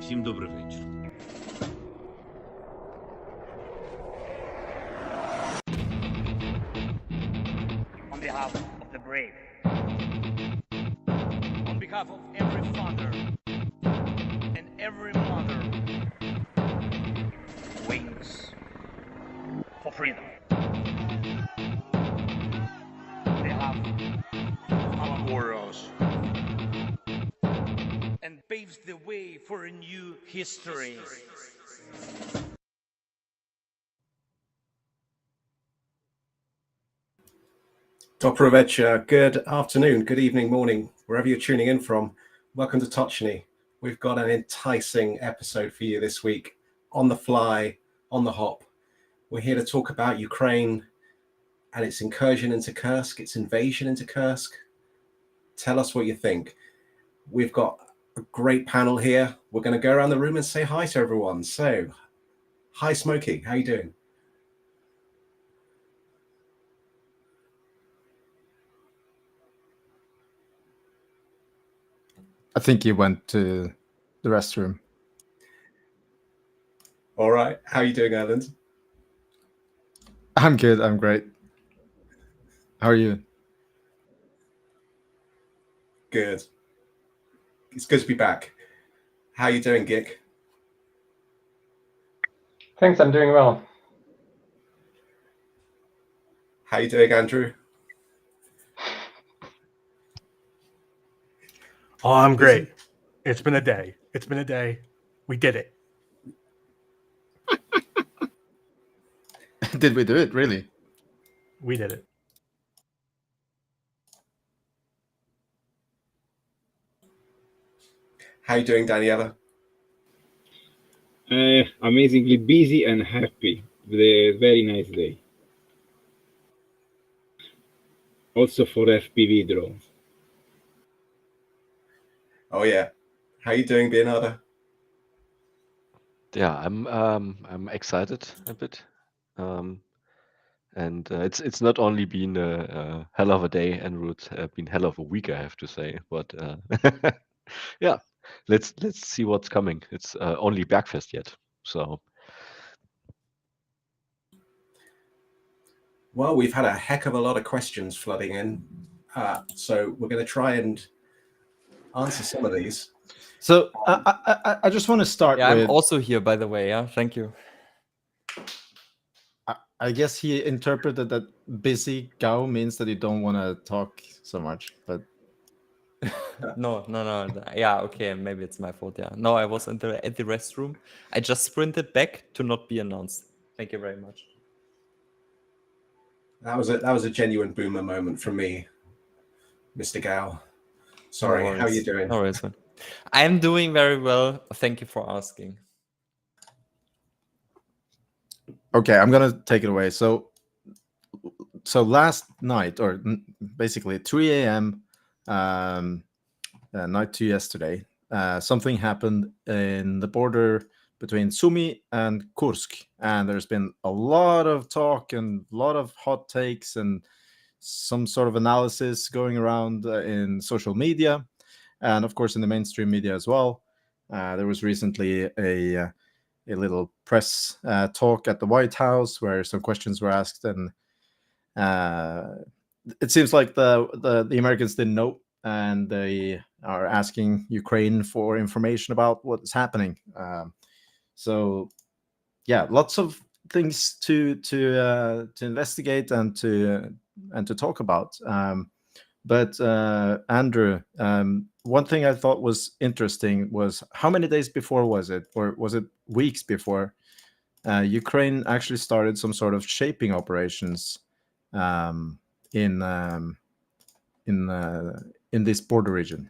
Всім добрий вечір. On behalf of the brave. On behalf of every father and every mother. Wings for freedom. On behalf of our warriors. And paves the way for a new history. Dobry večer, good afternoon, good evening, morning, wherever you're tuning in from. Welcome to Tochnyi. We've got an enticing episode for you this week, on the fly, on the hop. We're here to talk about Ukraine and its incursion into Kursk, its invasion into Kursk. Tell us what you think. We've got a great panel here. We're going to go around the room and say hi to everyone. So, hi Smokey, how you doing? I think he went to the restroom. All right. How are you doing, Erlend? I'm good. I'm great. How are you? Good. It's good to be back. How are you doing, Gik? Thanks, I'm doing well. How you doing, Andrew? Oh, I'm great. It's been a day. It's been a day. We did it. Did we do it, really? We did it. How you doing, Daniela? Amazingly busy and happy with a very nice day. Also for FPV drones. Oh yeah. How you doing, Bionade? Yeah, I'm excited a bit, and it's not only been a hell of a day, Andrew. It's been hell of a week, I have to say. But yeah, let's see what's coming. It's only Bergfest yet, so. Well, we've had a heck of a lot of questions flooding in, so we're going to try and answer some of these. So I just want to start with... I'm also here, by the way. Yeah, thank you. I guess he interpreted that busy Gao means that you don't want to talk so much, but... No. Yeah, okay, maybe it's my fault. Yeah, no, I was at the restroom. I just sprinted back to not be announced. Thank you very much. That was a genuine boomer moment from me, Mr. Gao. Sorry, No worries. how are you doing? No worries, man. I'm doing very well. Thank you for asking. Okay, I'm gonna take it away. So last night, or basically 3 a.m. Night to yesterday, something happened in the border between Sumy and Kursk, and there's been a lot of talk and a lot of hot takes and some sort of analysis going around in social media, and of course in the mainstream media as well. There was recently a little press talk at the White House where some questions were asked, and it seems like the Americans didn't know, and they are asking Ukraine for information about what's happening. So yeah, lots of things to investigate and to talk about. But Andrew, one thing I thought was interesting was how many days before was it, or was it weeks before, Ukraine actually started some sort of shaping operations in this border region?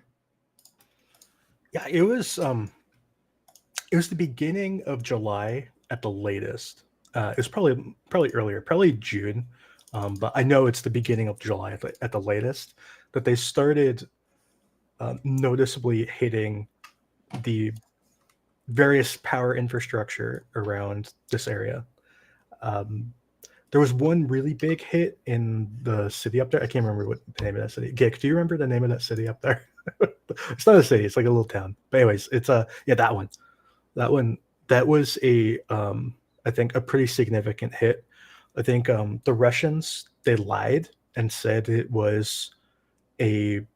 Yeah, it was the beginning of July at the latest. It was probably earlier, probably June. But I know it's the beginning of July at the latest that they started noticeably hitting the various power infrastructure around this area. There was one really big hit in the city up there. I can't remember what the name of that city. Gik, do you remember the name of that city up there? It's not a city. It's like a little town. But anyways, it's that one. That was a I think a pretty significant hit. I think the Russians, they lied and said it was an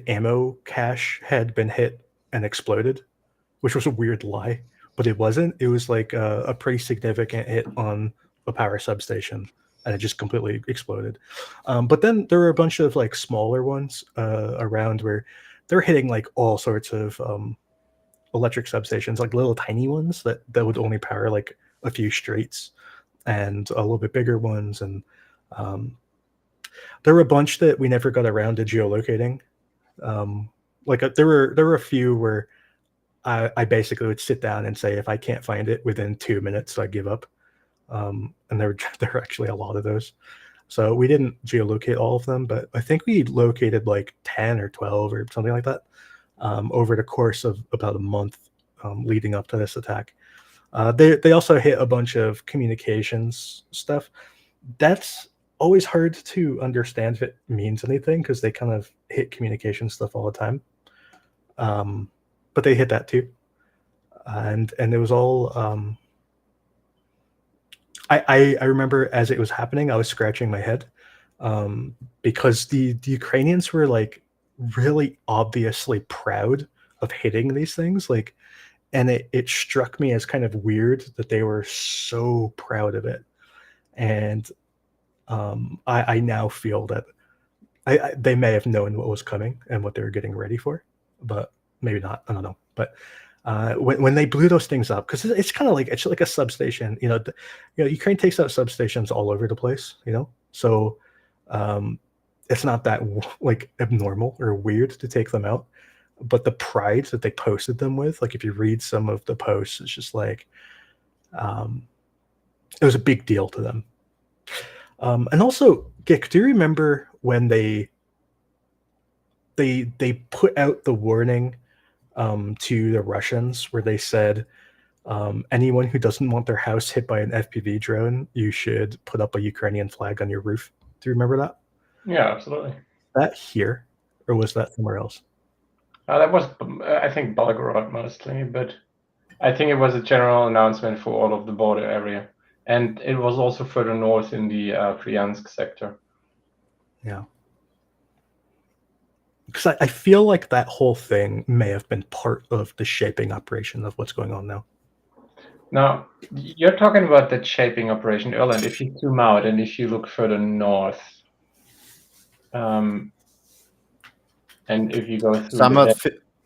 ammo cache had been hit and exploded, which was a weird lie, but it wasn't. It was like a pretty significant hit on a power substation, and it just completely exploded. But then there were a bunch of like smaller ones around where they're hitting like all sorts of electric substations, like little tiny ones that would only power like a few streets, and a little bit bigger ones. And there were a bunch that we never got around to geolocating. There were a few where I basically would sit down and say, if I can't find it within 2 minutes, I give up. And there were actually a lot of those. So we didn't geolocate all of them, but I think we located like 10 or 12 or something like that over the course of about a month leading up to this attack. They also hit a bunch of communications stuff. That's always hard to understand if it means anything, because they kind of hit communication stuff all the time. But they hit that too. And it was all... I remember as it was happening, I was scratching my head because the Ukrainians were like really obviously proud of hitting these things. And it struck me as kind of weird that they were so proud of it. And I now feel that they may have known what was coming and what they were getting ready for, but maybe not. I don't know. But when they blew those things up, because it's kind of like, it's like a substation, Ukraine takes out substations all over the place, so it's not that like abnormal or weird to take them out. But the pride that they posted them with, like if you read some of the posts, it's just like it was a big deal to them. And also, Gick, do you remember when they put out the warning to the Russians where they said anyone who doesn't want their house hit by an FPV drone, you should put up a Ukrainian flag on your roof? Do you remember that? Yeah, absolutely. That here, or was that somewhere else? That was, I think, Belgorod mostly, but I think it was a general announcement for all of the border area. And it was also further north in the Bryansk sector. Yeah. Because I feel like that whole thing may have been part of the shaping operation of what's going on now. Now, you're talking about the shaping operation, Erlend. If you zoom out and if you look further north, and if you go through... So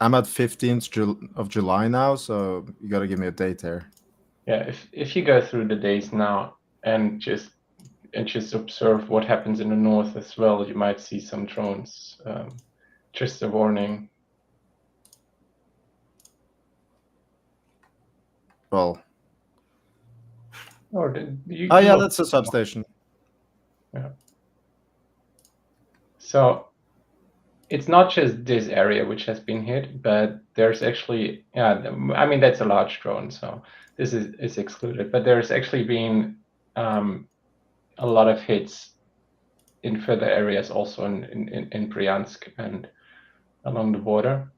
I'm at 15th of July now, so you got to give me a date there. Yeah, if you go through the days now and just observe what happens in the north as well, you might see some drones. Just a warning. Well. Yeah, that's a substation. Yeah. So it's not just this area which has been hit, but there's actually, I mean, that's a large drone, so this is excluded. But there's actually been a lot of hits in further areas, also in Bryansk and along the border.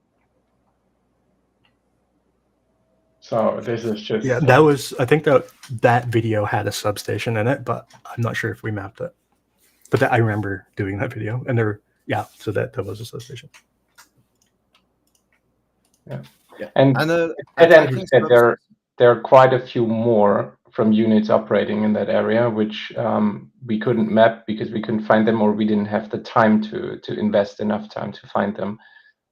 So this is just... Yeah, that was, I think that video had a substation in it, but I'm not sure if we mapped it. But I remember doing that video, and so that was a substation. Yeah. And as Andrew said, there are quite a few more from units operating in that area, which we couldn't map because we couldn't find them, or we didn't have the time to invest enough time to find them.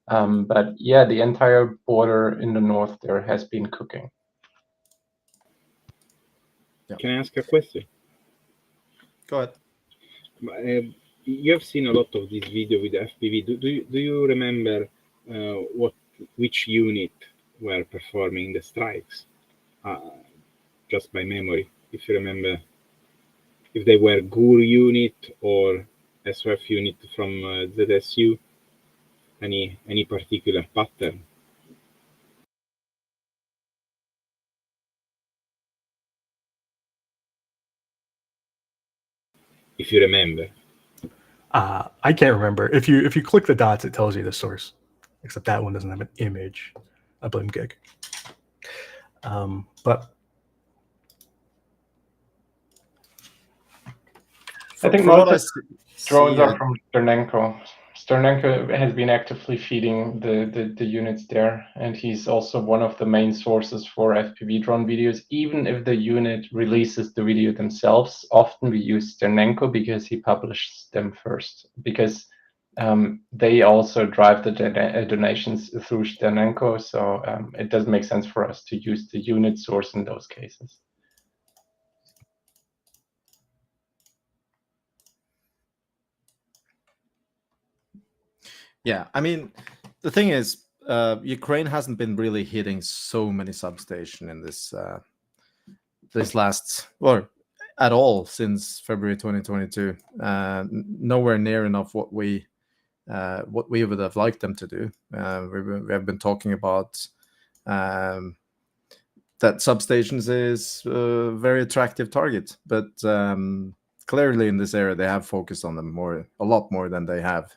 But yeah, the entire border in the north there has been cooking. Yeah. Can I ask a question? Go ahead. You have seen a lot of this video with FPV. Do you remember which unit were performing the strikes? Just by memory, if you remember, if they were GUR unit or SOF unit from ZSU, any particular pattern? If you remember. I can't remember. If you click the dots, it tells you the source. Except that one doesn't have an image. I blame Gig. But I think From what most I of drones see, are from Sternenko. Sternenko has been actively feeding the units there, and he's also one of the main sources for FPV drone videos. Even if the unit releases the video themselves, often we use Sternenko because he publishes them first, because they also drive the donations through Sternenko, so it doesn't make sense for us to use the unit source in those cases. yeah, I mean, the thing is, Ukraine hasn't been really hitting so many substations in this last, or at all since February 2022. Nowhere near enough what we would have liked them to do. We have been talking about that substations is a very attractive target, but clearly in this area they have focused on them a lot more than they have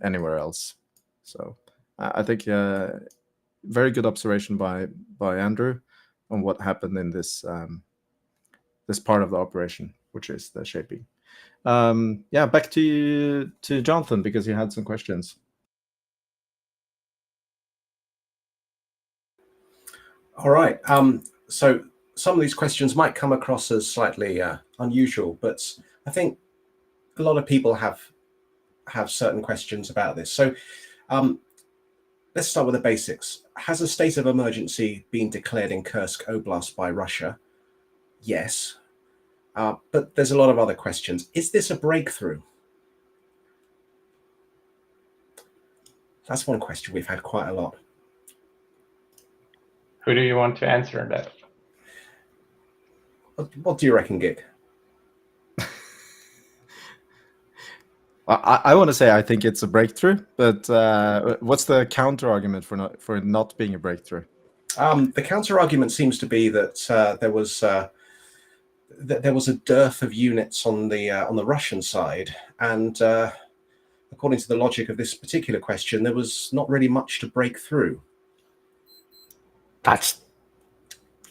anywhere else. So I think very good observation by Andrew on what happened in this this part of the operation, which is the shaping. Yeah, back to you, to Jonathan, because you had some questions. All right. So some of these questions might come across as slightly unusual, but I think a lot of people have certain questions about this. So let's start with the basics. Has a state of emergency been declared in Kursk Oblast by Russia? Yes. But there's a lot of other questions. Is this a breakthrough? That's one question we've had quite a lot. Who do you want to answer that? What do you reckon, Gig? I want to say I think it's a breakthrough, but what's the counter argument for not being a breakthrough? The counter argument seems to be that there was a dearth of units on the Russian side, and according to the logic of this particular question, there was not really much to break through. It's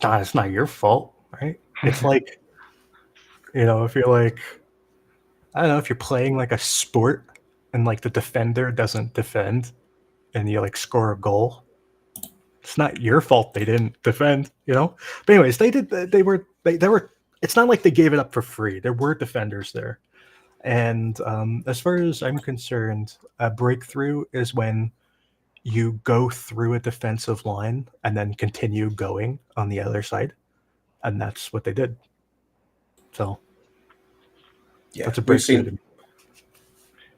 not your fault, right? It's like, if you're like, I don't know, if you're playing like a sport and like the defender doesn't defend and you like score a goal, it's not your fault they didn't defend, But anyways, they were, it's not like they gave it up for free. There were defenders there. And as far as I'm concerned, a breakthrough is when you go through a defensive line and then continue going on the other side. And that's what they did. So yeah, that's a breakthrough.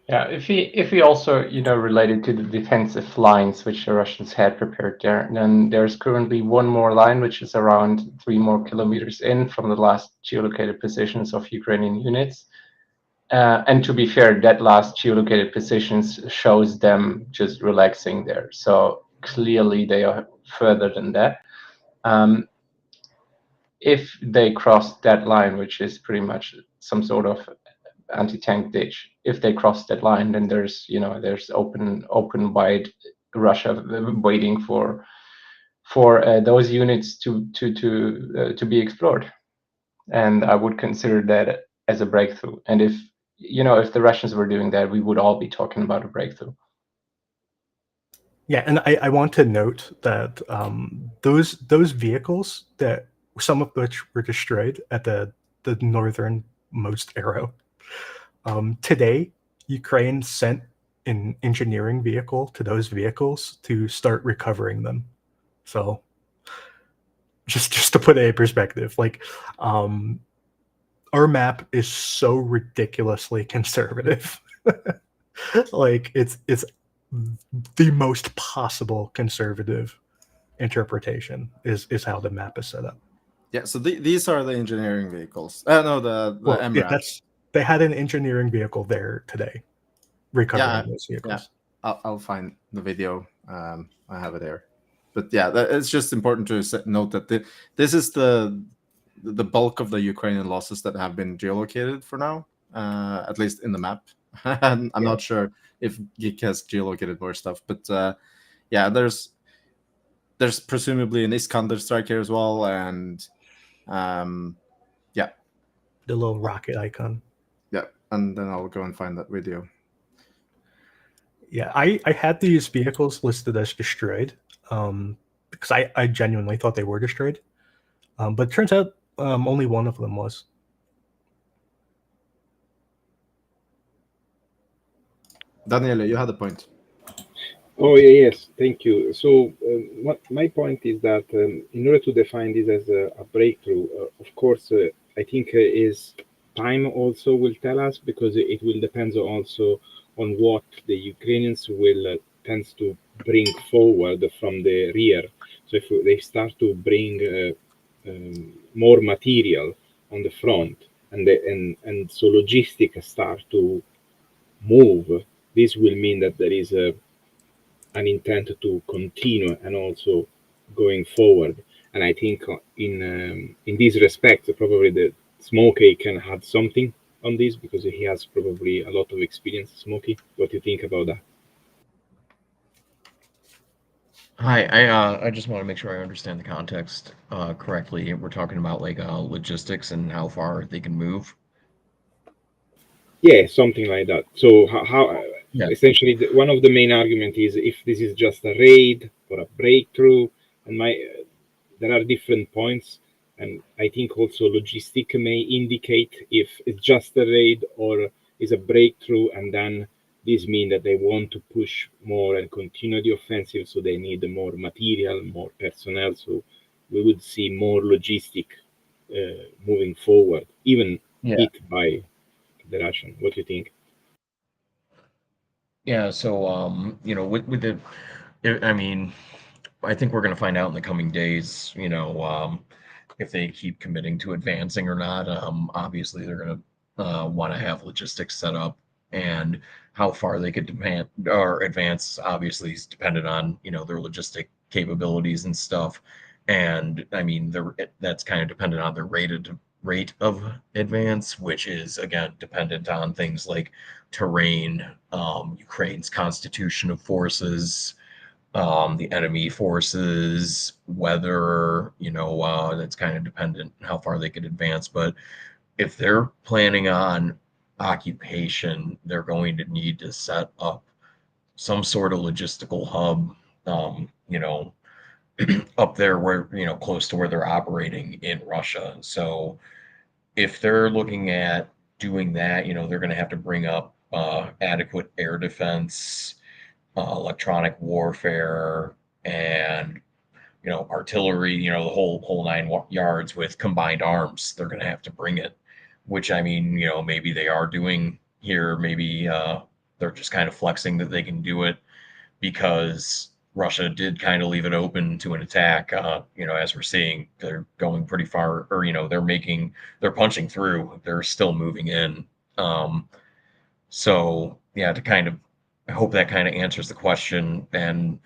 Yeah, if we also relate it to the defensive lines which the Russians had prepared there, then there's currently one more line which is around 3 more kilometers in from the last geolocated positions of Ukrainian units. And to be fair, that last geolocated positions shows them just relaxing there. So clearly they are further than that. If they cross that line, which is pretty much some sort of anti-tank ditch, if they cross that line, then there's open wide Russia waiting for those units to be explored, and I would consider that as a breakthrough. And if the Russians were doing that, we would all be talking about a breakthrough. Yeah, and I want to note that those vehicles, that some of which were destroyed at the northernmost arrow, today Ukraine sent an engineering vehicle to those vehicles to start recovering them. So just to put it in perspective, like our map is so ridiculously conservative. Like it's the most possible conservative interpretation is how the map is set up. Yeah, so these are the engineering vehicles. No, the MRAP. Yeah, they had an engineering vehicle there today, recovering those vehicles. Yeah, I'll find the video. I have it there. But yeah, it's just important to note that this is the bulk of the Ukrainian losses that have been geolocated for now, at least in the map. I'm not sure if Geek has geolocated more stuff, but yeah, there's there's presumably an Iskander strike here as well, and yeah, The little rocket icon. yeah, and then I'll go and find that video. Yeah, I had these vehicles listed as destroyed because I genuinely thought they were destroyed. But it turns out only one of them was. Daniele, you had a point. Oh yeah, yes, thank you. So what my point is that in order to define this as a breakthrough, of course, I think is time also will tell us, because it will depend also on what the Ukrainians will tends to bring forward from the rear. So if they start to bring more material on the front, and so logistics start to move, this will mean that there is an intent to continue and also going forward. And I think in this respect, probably the Smokey can add something on this, because he has probably a lot of experience. Smokey, what do you think about that? Hi, I just want to make sure I understand the context correctly. We're talking about like logistics and how far they can move. Yeah, something like that. So how Yeah. essentially one of the main argument is if this is just a raid or a breakthrough, and there are different points, and I think also logistic may indicate if it's just a raid or is a breakthrough, and then this means that they want to push more and continue the offensive, so they need more material, more personnel. So we would see more logistic moving forward, even Yeah. hit by the Russian. What do you think? Yeah, so with the I mean, I think we're going to find out in the coming days, if they keep committing to advancing or not. Obviously, they're going to want to have logistics set up, and how far they could demand or advance. Obviously, is dependent on their logistic capabilities and stuff. And I mean, that's kind of dependent on their rate of advance, which is again dependent on things like terrain, Ukraine's constitution of forces, the enemy forces, weather, that's kind of dependent on how far they could advance. But if they're planning on occupation, they're going to need to set up some sort of logistical hub, up there where, close to where they're operating in Russia. So if they're looking at doing that, they're going to have to bring up adequate air defense, electronic warfare, and artillery, the whole nine yards with combined arms. They're going to have to bring it, which I mean, maybe they are doing here. Maybe they're just kind of flexing that they can do it because Russia did kind of leave it open to an attack. As we're seeing, they're going pretty far, or they're punching through. They're still moving in. So yeah, I hope that kind of answers the question. And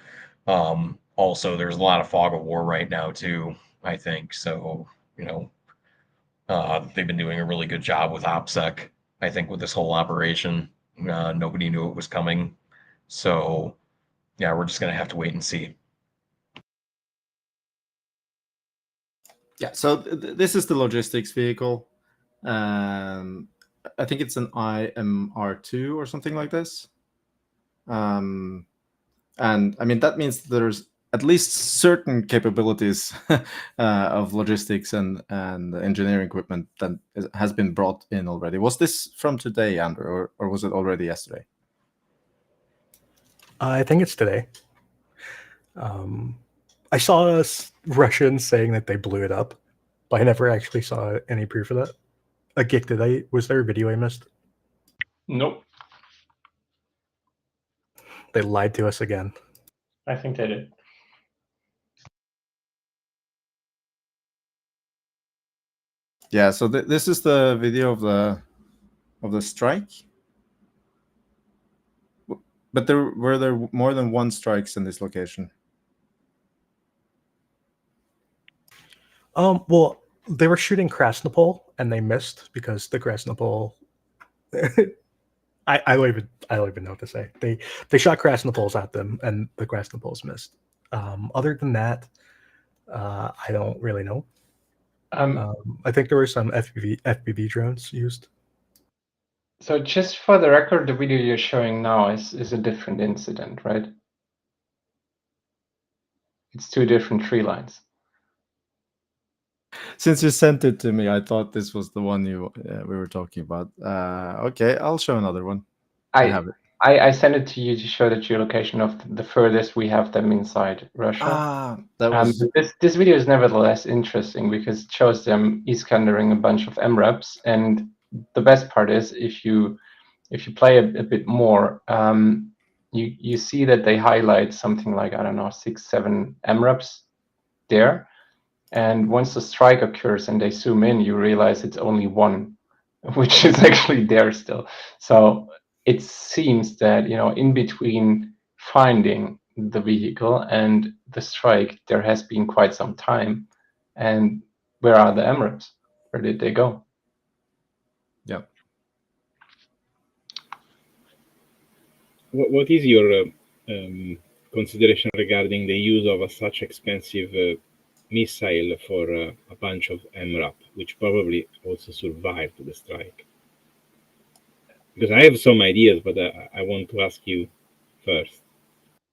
also, there's a lot of fog of war right now too, I think. So they've been doing a really good job with OPSEC. I think with this whole operation, nobody knew it was coming. So yeah, we're just gonna have to wait and see. Yeah, so this is the logistics vehicle. I think it's an IMR2 or something like this. And I mean, that means there's at least certain capabilities of logistics and engineering equipment that has been brought in already. Was this from today, Andrew, or was it already yesterday? I think it's today. I saw Russians saying that they blew it up, but I never actually saw any proof of that. Was there a video I missed? Nope. They lied to us again. I think they did. Yeah, so this is the video of the strike. But were there more than one strikes in this location? Well, they were shooting Krasnopol and they missed because the Krasnopol. I don't even know what to say. They shot Krasnopols at them and the Krasnopols missed. Other than that, I don't really know. Um, I think there were some FPV drones used. so just for the record, the video you're showing now is a different incident, right? It's two different tree lines. Since you sent it to me, I thought this was the one we were talking about. Okay, I'll show another one. I have it. I sent it to you to show the geolocation of the furthest we have them inside Russia. That was This video is nevertheless interesting because it shows them Iskandering a bunch of MRAPs, and the best part is if you play a bit more, you see that they highlight something like, I don't know, 6-7 MRAPs there, and once the strike occurs and they zoom in, you realize it's only one, which is actually there still. So it seems that, in between finding the vehicle and the strike, there has been quite some time. And where are the MRAPs? Where did they go? Yeah. What is your consideration regarding the use of such expensive missile for a bunch of MRAP, which probably also survived the strike? Because I have some ideas, but I want to ask you first.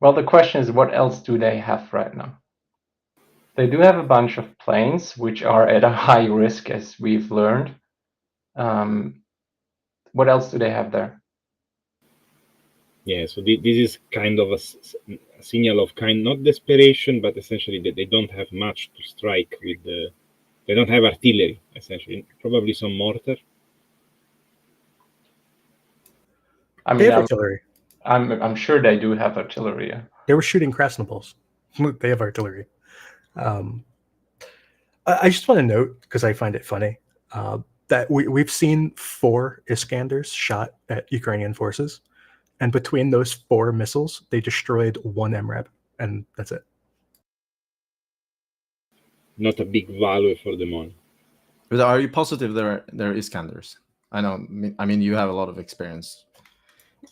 Well, the question is, what else do they have right now? They do have a bunch of planes, which are at a high risk, as we've learned. What else do they have there? Yeah, so this is kind of a signal of not desperation, but essentially that they don't have much to strike with. They don't have artillery, essentially. Probably some mortar. They have artillery. I'm sure they do have artillery. Yeah. They were shooting Krasnopols. They have artillery. I just want to note, because I find it funny, that we've seen 4 Iskanders shot at Ukrainian forces, and between those 4 missiles, they destroyed 1 MRAP, and that's it. Not a big value for the money. But are you positive they're Iskanders? I know. I mean, you have a lot of experience.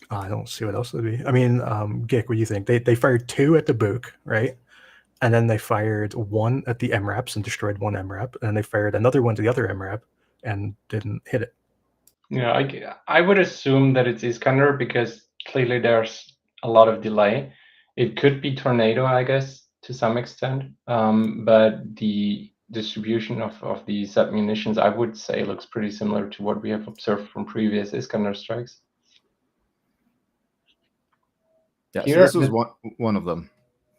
I don't see what else it would be. I mean, Gick, what do you think? They fired 2 at the Buk, right? And then they fired 1 at the MRAPs and destroyed 1 MRAP, and they fired another one to the other MRAP and didn't hit it. Yeah, I would assume that it's Iskander because clearly there's a lot of delay. It could be Tornado, I guess, to some extent, but the distribution of the submunitions, I would say, looks pretty similar to what we have observed from previous Iskander strikes. Yeah, Here, so this was one of them.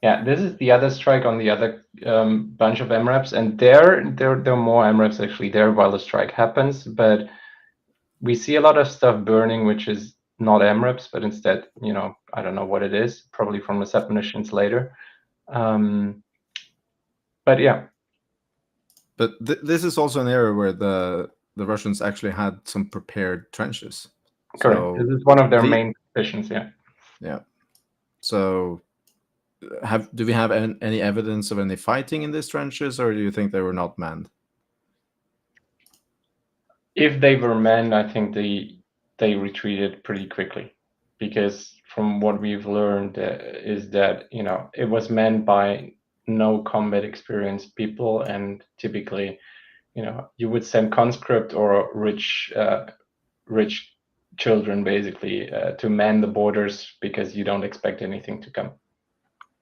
Yeah, this is the other strike on the other bunch of MRAPs, and there are more MRAPs actually there while the strike happens, but we see a lot of stuff burning, which is not MRAPs, but instead, I don't know what it is, probably from the submunitions later. But yeah. But this is also an area where the Russians actually had some prepared trenches. Correct. So this is one of their main positions, yeah. Yeah. So do we have any evidence of any fighting in these trenches, or do you think they were not manned? If they were manned, I think they retreated pretty quickly, because from what we've learned is that it was manned by no combat experienced people, and typically you would send conscript or rich children basically to man the borders because you don't expect anything to come.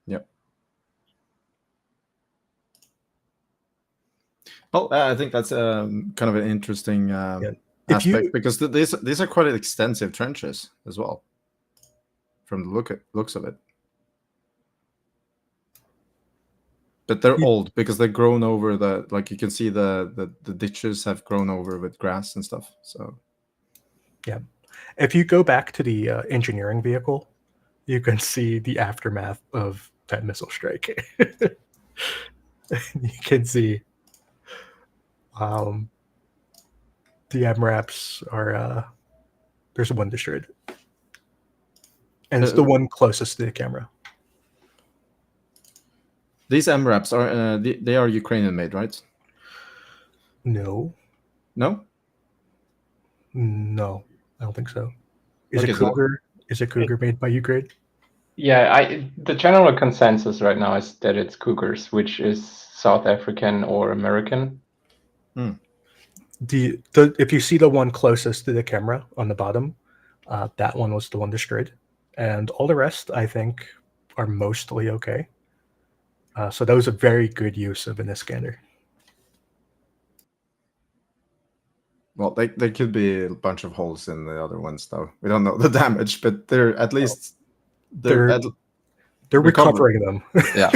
Yep. Well, I think that's kind of an interesting aspect, because these are quite extensive trenches as well, from the looks of it. But they're old because they've grown over like you can see the ditches have grown over with grass and stuff. So yeah, if you go back to the engineering vehicle, you can see the aftermath of that missile strike. You can see the MRAPs are there's one destroyed, and it's the one closest to the camera. These MRAPs are they are Ukrainian made, right? No, I don't think so. Is it Cougar? Is it Cougar made by Ukraine? Yeah, the general consensus right now is that it's cougars, which is South African or American. If you see the one closest to the camera on the bottom, that one was the one destroyed, and all the rest I think are mostly okay. So that was a very good use of an Iskander. Well, there could be a bunch of holes in the other ones, though. We don't know the damage, but they're at least They're recovered. recovering them. Yeah.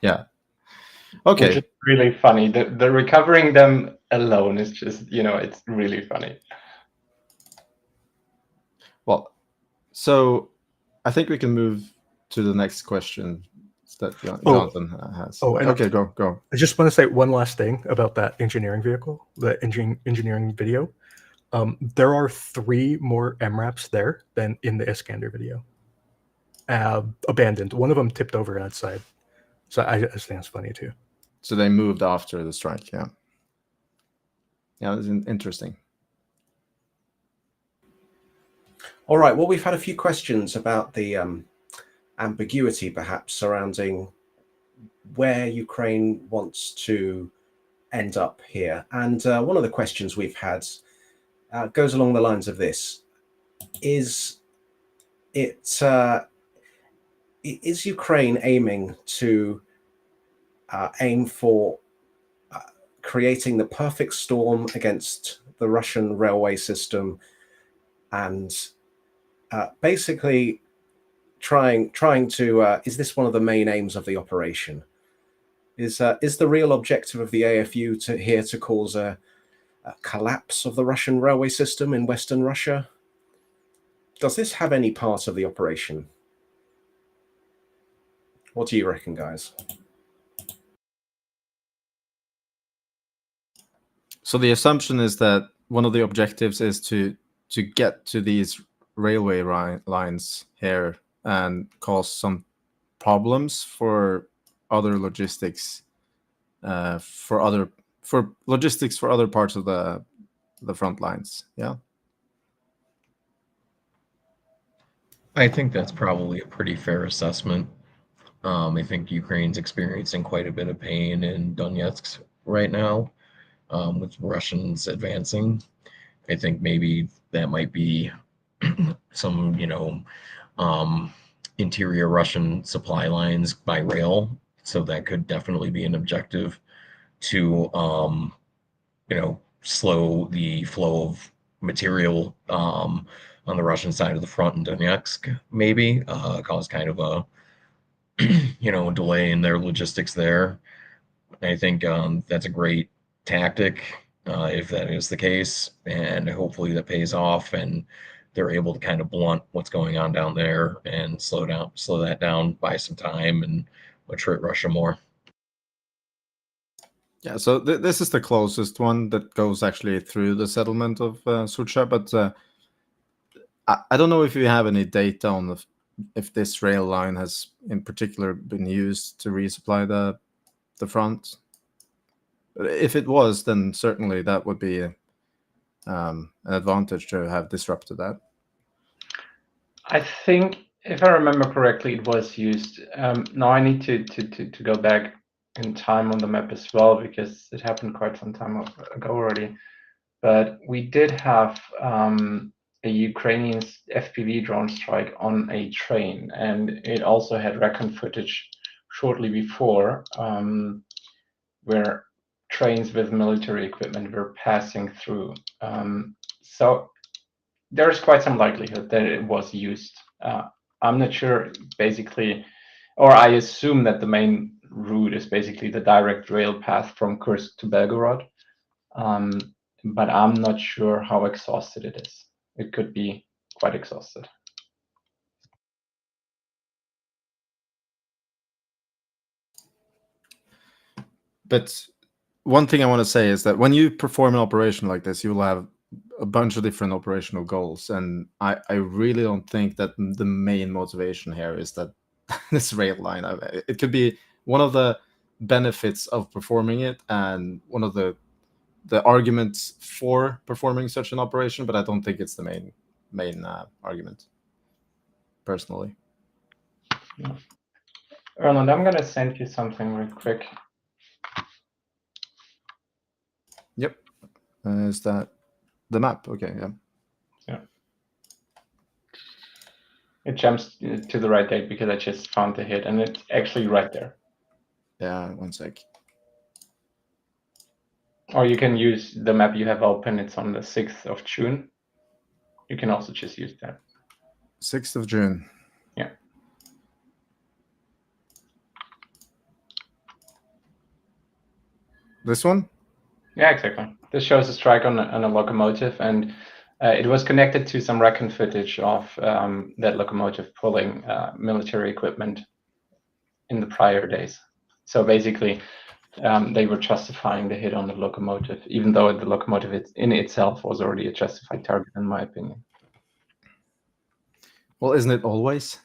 Yeah. Okay. Which is really funny. The recovering them alone is just, it's really funny. Well, so I think we can move to the next question that Jonathan has. And okay, go. I just want to say one last thing about that engineering vehicle, the engineering video. There are 3 more MRAPs there than in the Iskander video. Abandoned. One of them tipped over outside. So I just think it's funny too. So they moved after the strike, yeah. Yeah, it's interesting. All right. Well, we've had a few questions about the ambiguity, perhaps, surrounding where Ukraine wants to end up here. And one of the questions we've had goes along the lines of this: Is Ukraine aiming to aim for creating the perfect storm against the Russian railway system, and basically trying to is this one of the main aims of the operation? Is the real objective of the AFU to cause a collapse of the Russian railway system in Western Russia? Does this have any part of the operation? What do you reckon, guys? So the assumption is that one of the objectives is to get to these railway lines here and cause some problems for other logistics, for logistics for other parts of the front lines. Yeah. I think that's probably a pretty fair assessment. I think Ukraine's experiencing quite a bit of pain in Donetsk right now, with Russians advancing. I think maybe that might be some, interior Russian supply lines by rail. So that could definitely be an objective to, slow the flow of material on the Russian side of the front in Donetsk, maybe cause kind of a, delay in their logistics there. I think that's a great tactic if that is the case, and hopefully that pays off and they're able to kind of blunt what's going on down there and slow that down, buy some time, and attrit Russia more. Yeah, so this is the closest one that goes actually through the settlement of Sucha, but I don't know if you have any data on if this rail line has in particular been used to resupply the front. If it was, then certainly that would be an advantage to have disrupted that. I think, if I remember correctly, it was used. Now I need to go back in time on the map as well, because it happened quite some time ago already. But we did have a Ukrainian FPV drone strike on a train, and it also had recon footage shortly before, where trains with military equipment were passing through. So there's quite some likelihood that it was used. I'm not sure, basically, or I assume that the main route is basically the direct rail path from Kursk to Belgorod. But I'm not sure how exhausted it is. It could be quite exhausted. But one thing I want to say is that when you perform an operation like this, you will have a bunch of different operational goals. And I really don't think that the main motivation here is that this rail line. It could be one of the benefits of performing it and one of the arguments for performing such an operation, but I don't think it's the main argument. personally. Erlend, I'm gonna send you something real quick. Yep. Is that the map? Okay, yeah. Yeah. It jumps to the right date because I just found the hit, and it's actually right there. Yeah, one sec. Or you can use the map you have open. It's on the 6th of June. You can also just use that. 6th of June. Yeah. This one? Yeah, exactly. This shows a strike on a locomotive, and it was connected to some recon footage of that locomotive pulling military equipment in the prior days. So basically, they were justifying the hit on the locomotive, even though the locomotive in itself was already a justified target, in my opinion. Well, isn't it always?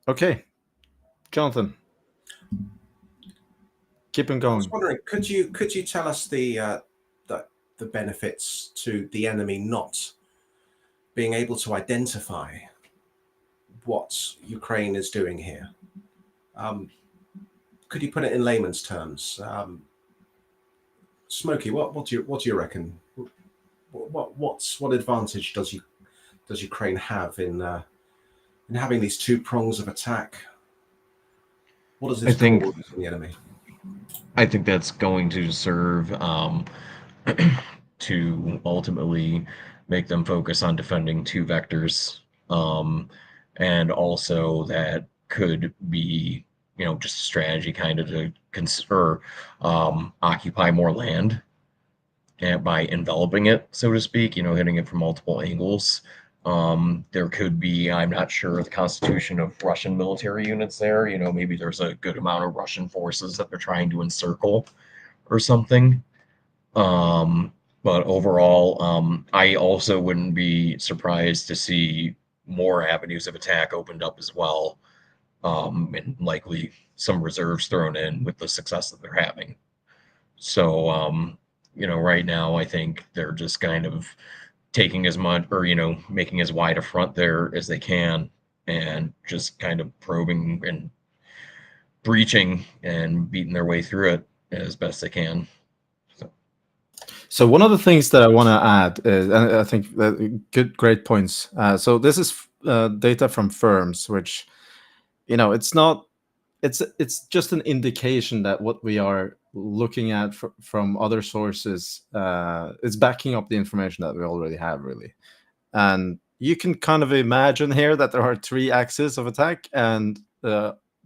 Okay, Jonathan, keep on I going. was wondering, could you tell us the benefits to the enemy not being able to identify what Ukraine is doing here? Could you put it in layman's terms? Smokey, what do you reckon? What advantage does Ukraine have in having these two prongs of attack? What does this think- cause the enemy? I think that's going to serve to ultimately make them focus on defending two vectors. And also that could be, just a strategy kind of to occupy more land and by enveloping it, so to speak, hitting it from multiple angles. There could be, I'm not sure of the constitution of Russian military units there. Maybe there's a good amount of Russian forces that they're trying to encircle or something. But overall, I also wouldn't be surprised to see more avenues of attack opened up as well, and likely some reserves thrown in with the success that they're having. So, right now, I think they're just kind of taking as much, or making as wide a front there as they can, and just kind of probing and breaching and beating their way through it as best they can. So one of the things that I want to add is, and I think great points. So this is data from firms, which, it's not, it's just an indication that what we are looking at from other sources is backing up the information that we already have, really. And you can kind of imagine here that there are three axes of attack, and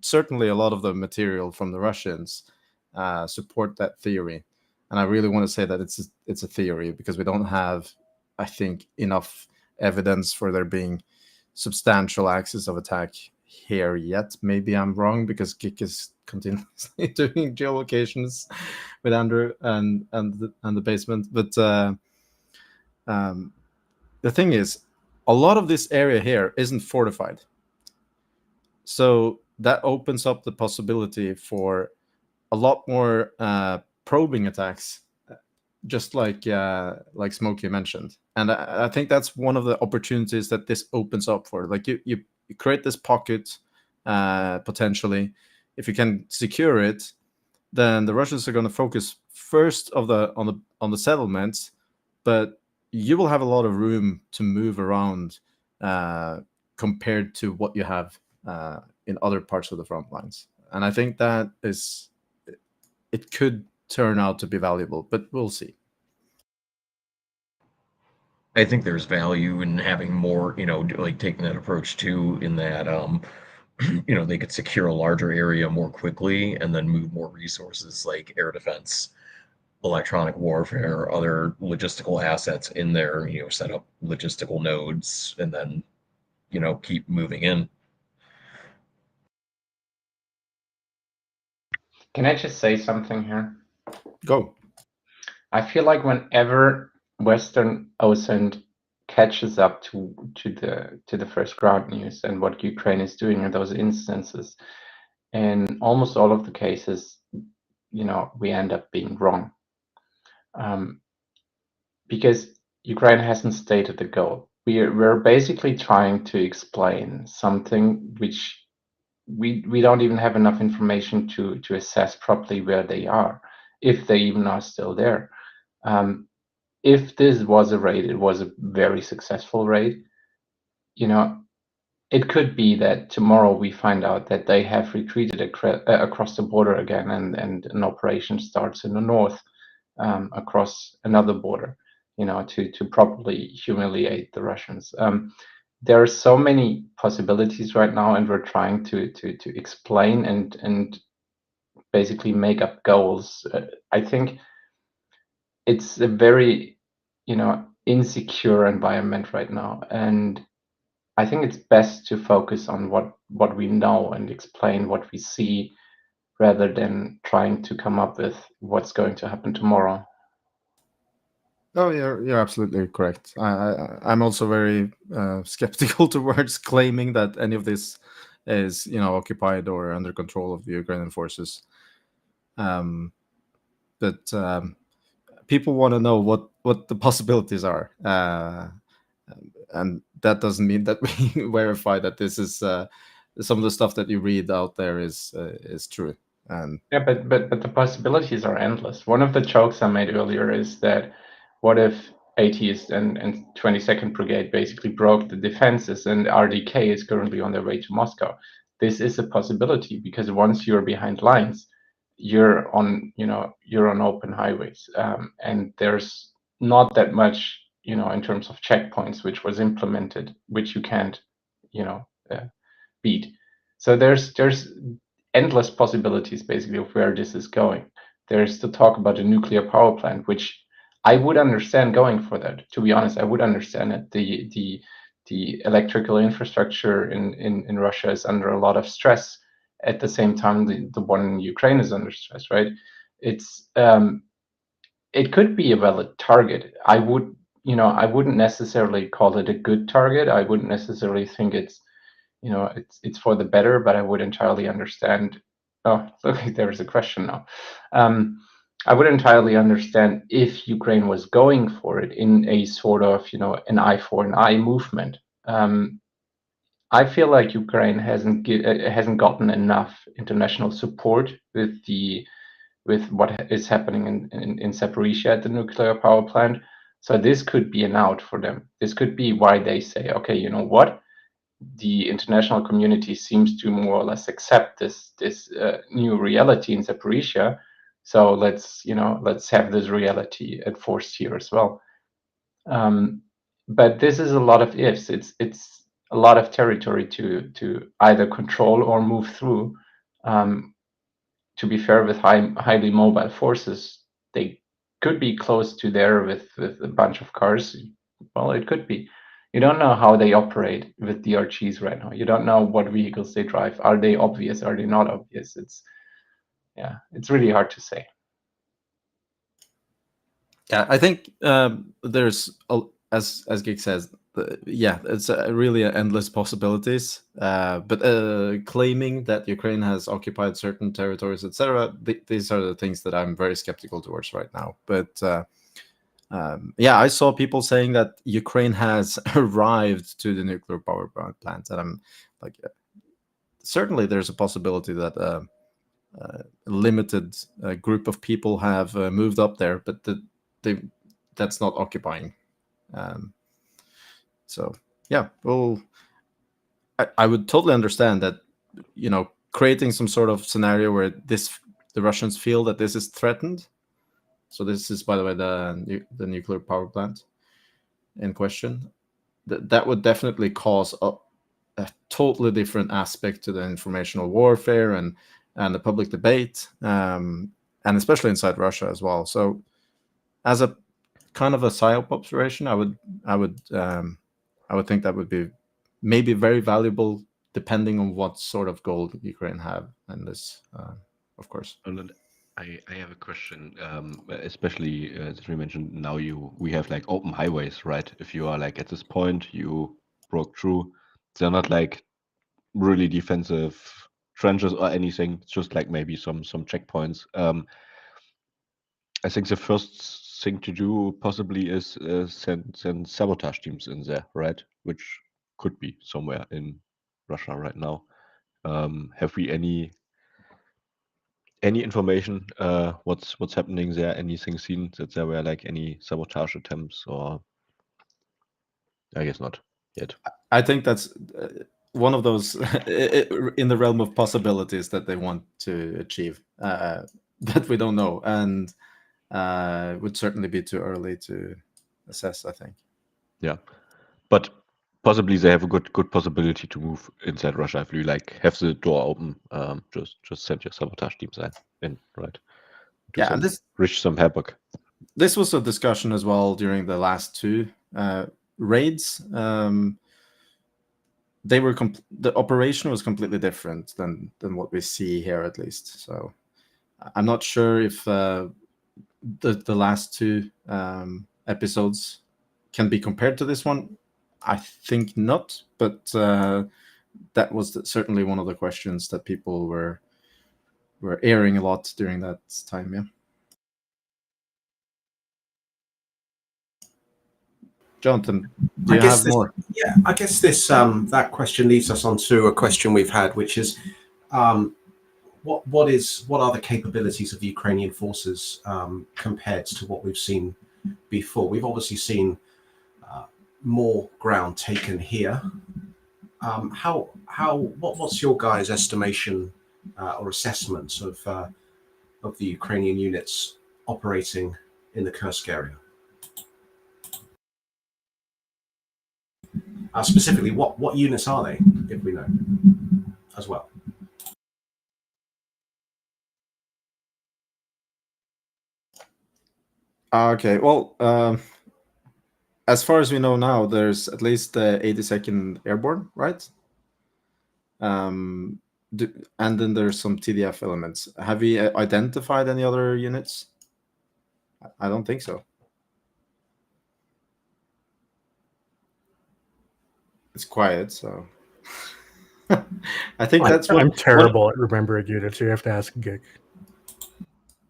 certainly a lot of the material from the Russians support that theory. And I really want to say that it's a theory, because we don't have, I think, enough evidence for there being substantial axes of attack here yet. Maybe I'm wrong, because Kik is continuously doing geolocations with Andrew and the basement. But the thing is, a lot of this area here isn't fortified, so that opens up the possibility for a lot more probing attacks, just like Smokey mentioned. And I think that's one of the opportunities that this opens up for. Like you create this pocket, potentially. If you can secure it, then the Russians are going to focus first on the settlements, but you will have a lot of room to move around compared to what you have in other parts of the front lines. And I think that it could turn out to be valuable, but we'll see. I think there's value in having more, like taking that approach too, in that, they could secure a larger area more quickly and then move more resources like air defense, electronic warfare, other logistical assets in there, set up logistical nodes, and then, keep moving in. Can I just say something here? Go. I feel like whenever Western OSINT catches up to the first ground news and what Ukraine is doing in those instances, in almost all of the cases, we end up being wrong. because Ukraine hasn't stated the goal. We're basically trying to explain something which we don't even have enough information to assess properly where they are, if they even are still there. If this was a raid, it was a very successful raid. You know, it could be that tomorrow we find out that they have retreated across the border again, and an operation starts in the north, across another border, to properly humiliate the Russians. There are so many possibilities right now, and we're trying to explain and basically make up goals. I think it's a very, insecure environment right now, and I think it's best to focus on what we know and explain what we see, rather than trying to come up with what's going to happen tomorrow. Oh, you're absolutely correct. I'm also very skeptical towards claiming that any of this is, occupied or under control of the Ukrainian forces. But people want to know what the possibilities are, and that doesn't mean that we verify that this is some of the stuff that you read out there is true. And Yeah, but the possibilities are endless. One of the jokes I made earlier is that what if 80th and 22nd Brigade basically broke the defenses, and RDK is currently on their way to Moscow? This is a possibility, because once you're behind lines, you're on open highways, and there's not that much, in terms of checkpoints which was implemented, which you can't, beat. So there's endless possibilities basically of where this is going. There's the talk about a nuclear power plant, which I would understand going for that. To be honest, I would understand it. The electrical infrastructure in Russia is under a lot of stress. At the same time, the one in Ukraine is under stress, right? It could be a valid target. I wouldn't necessarily call it a good target. I wouldn't necessarily think it's for the better, but I would entirely understand. Oh, look, there's a question now. I would entirely understand if Ukraine was going for it in a sort of, an eye for an eye movement. I feel like Ukraine hasn't gotten enough international support with what is happening in Zaporizhia at the nuclear power plant. So this could be an out for them. This could be why they say, okay, you know what? The international community seems to more or less accept this new reality in Zaporizhia. So let's have this reality enforced here as well. But this is a lot of ifs. It's a lot of territory to either control or move through. To be fair, with highly mobile forces, they could be close to there with a bunch of cars. Well, it could be. You don't know how they operate with DRGs right now. You don't know what vehicles they drive. Are they obvious? Are they not obvious? It's really hard to say. yeah, I think there's as Geek says, it's really endless possibilities. But claiming that Ukraine has occupied certain territories, etc., these are the things that I'm very skeptical towards right now. But I saw people saying that Ukraine has arrived to the nuclear power plant, and I'm like, certainly there's a possibility that a limited group of people have moved up there, but that's not occupying. So yeah, well, I would totally understand that, creating some sort of scenario where the Russians feel that this is threatened. So this is, by the way, the nuclear power plant in question. That would definitely cause a totally different aspect to the informational warfare and the public debate, and especially inside Russia as well. So as a kind of a psyop observation, I would think that would be maybe very valuable, depending on what sort of goal Ukraine have in this, of course. Erlend, I have a question, especially as you mentioned now we have like open highways, right? If you are like at this point, you broke through, they're not like really defensive trenches or anything. It's just like maybe some checkpoints. I think the first thing to do possibly is send sabotage teams in there, right? Which could be somewhere in Russia right now. Have we any information? What's happening there? Anything seen that there were like any sabotage attempts, or I guess not yet. I think that's one of those in the realm of possibilities that they want to achieve that we don't know, and would certainly be too early to assess, I think. Yeah, but possibly they have a good possibility to move inside Russia if you like have the door open. Just send your sabotage teams in, right? Yeah, and reach some havoc. This was a discussion as well during the last two raids. They were the operation was completely different than what we see here, at least. So I'm not sure if the last two episodes can be compared to this one. I think not, but that was certainly one of the questions that people were airing a lot during that time. Yeah. Jonathan, do you have more? Yeah, I guess this that question leads us on to a question we've had, which is what are the capabilities of the Ukrainian forces compared to what we've seen before? We've obviously seen more ground taken here. What's your guys' estimation or assessment of the Ukrainian units operating in the Kursk area? Specifically, what units are they, if we know, as well? Okay, well, as far as we know now, there's at least the 82nd Airborne, right? And then there's some TDF elements. Have we identified any other units? I don't think so. It's quiet, so I think that's what I'm terrible at remembering units. You have to ask Gig.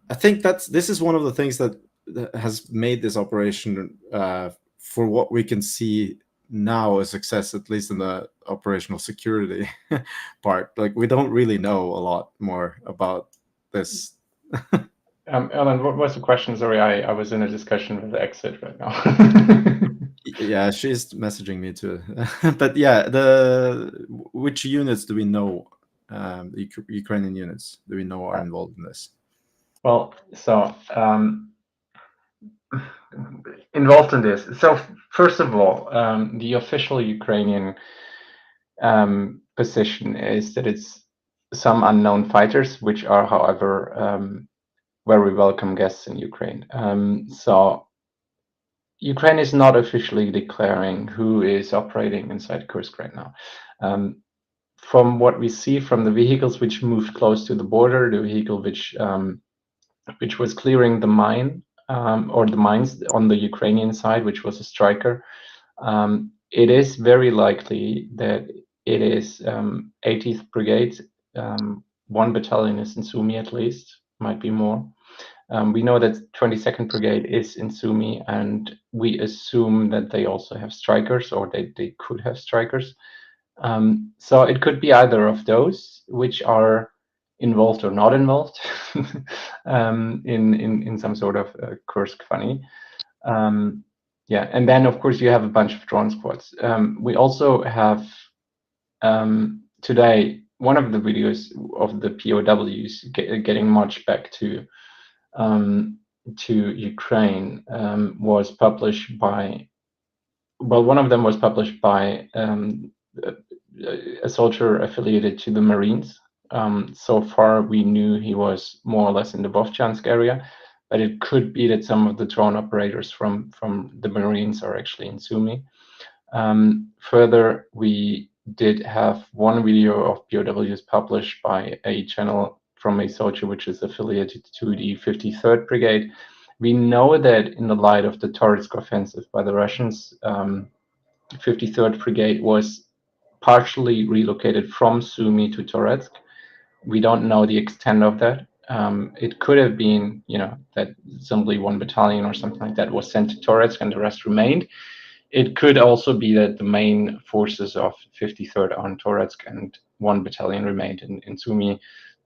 I think this is one of the things that has made this operation, for what we can see now, a success, at least in the operational security part. Like, we don't really know a lot more about this. Erlend, what was the question? Sorry, I was in a discussion with the exit right now. Yeah, she's messaging me too. But yeah, which units do we know? The Ukrainian units do we know are involved in this? Well, so involved in this. So first of all, the official Ukrainian position is that it's some unknown fighters, which are, however, very welcome guests in Ukraine. So Ukraine is not officially declaring who is operating inside Kursk right now. From what we see from the vehicles which moved close to the border, the vehicle which was clearing the mine, or the mines on the Ukrainian side, which was a striker, it is very likely that it is 80th Brigade. One battalion is in Sumy, at least, might be more. We know that 22nd Brigade is in Sumy, and we assume that they also have strikers, or they could have strikers. So it could be either of those, which are involved or not involved in some sort of Kursk funny. Yeah, and then of course you have a bunch of drone squads. We also have today one of the videos of the POWs getting marched back to Ukraine was published by, well, one of them was published by a soldier affiliated to the Marines. So far, we knew he was more or less in the Vovchansk area, but it could be that some of the drone operators from the Marines are actually in Sumy. Further, we did have one video of POWs published by a channel from a soldier which is affiliated to the 53rd Brigade. We know that in the light of the Toretsk offensive by the Russians, 53rd Brigade was partially relocated from Sumy to Toretsk. We don't know the extent of that. It could have been, that simply one battalion or something like that was sent to Toretsk and the rest remained. It could also be that the main forces of 53rd on Toretsk and one battalion remained in Sumy,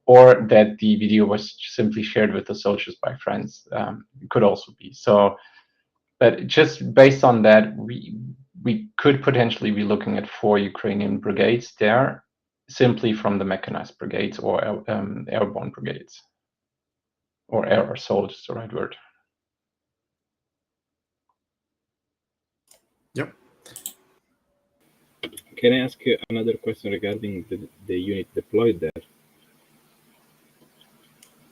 or that the video was simply shared with the soldiers by friends. It could also be. So, but just based on that, we could potentially be looking at 4 Ukrainian brigades there, simply from the mechanized brigades or airborne brigades. Or air assault is the right word. Yep. Can I ask another question regarding the unit deployed there?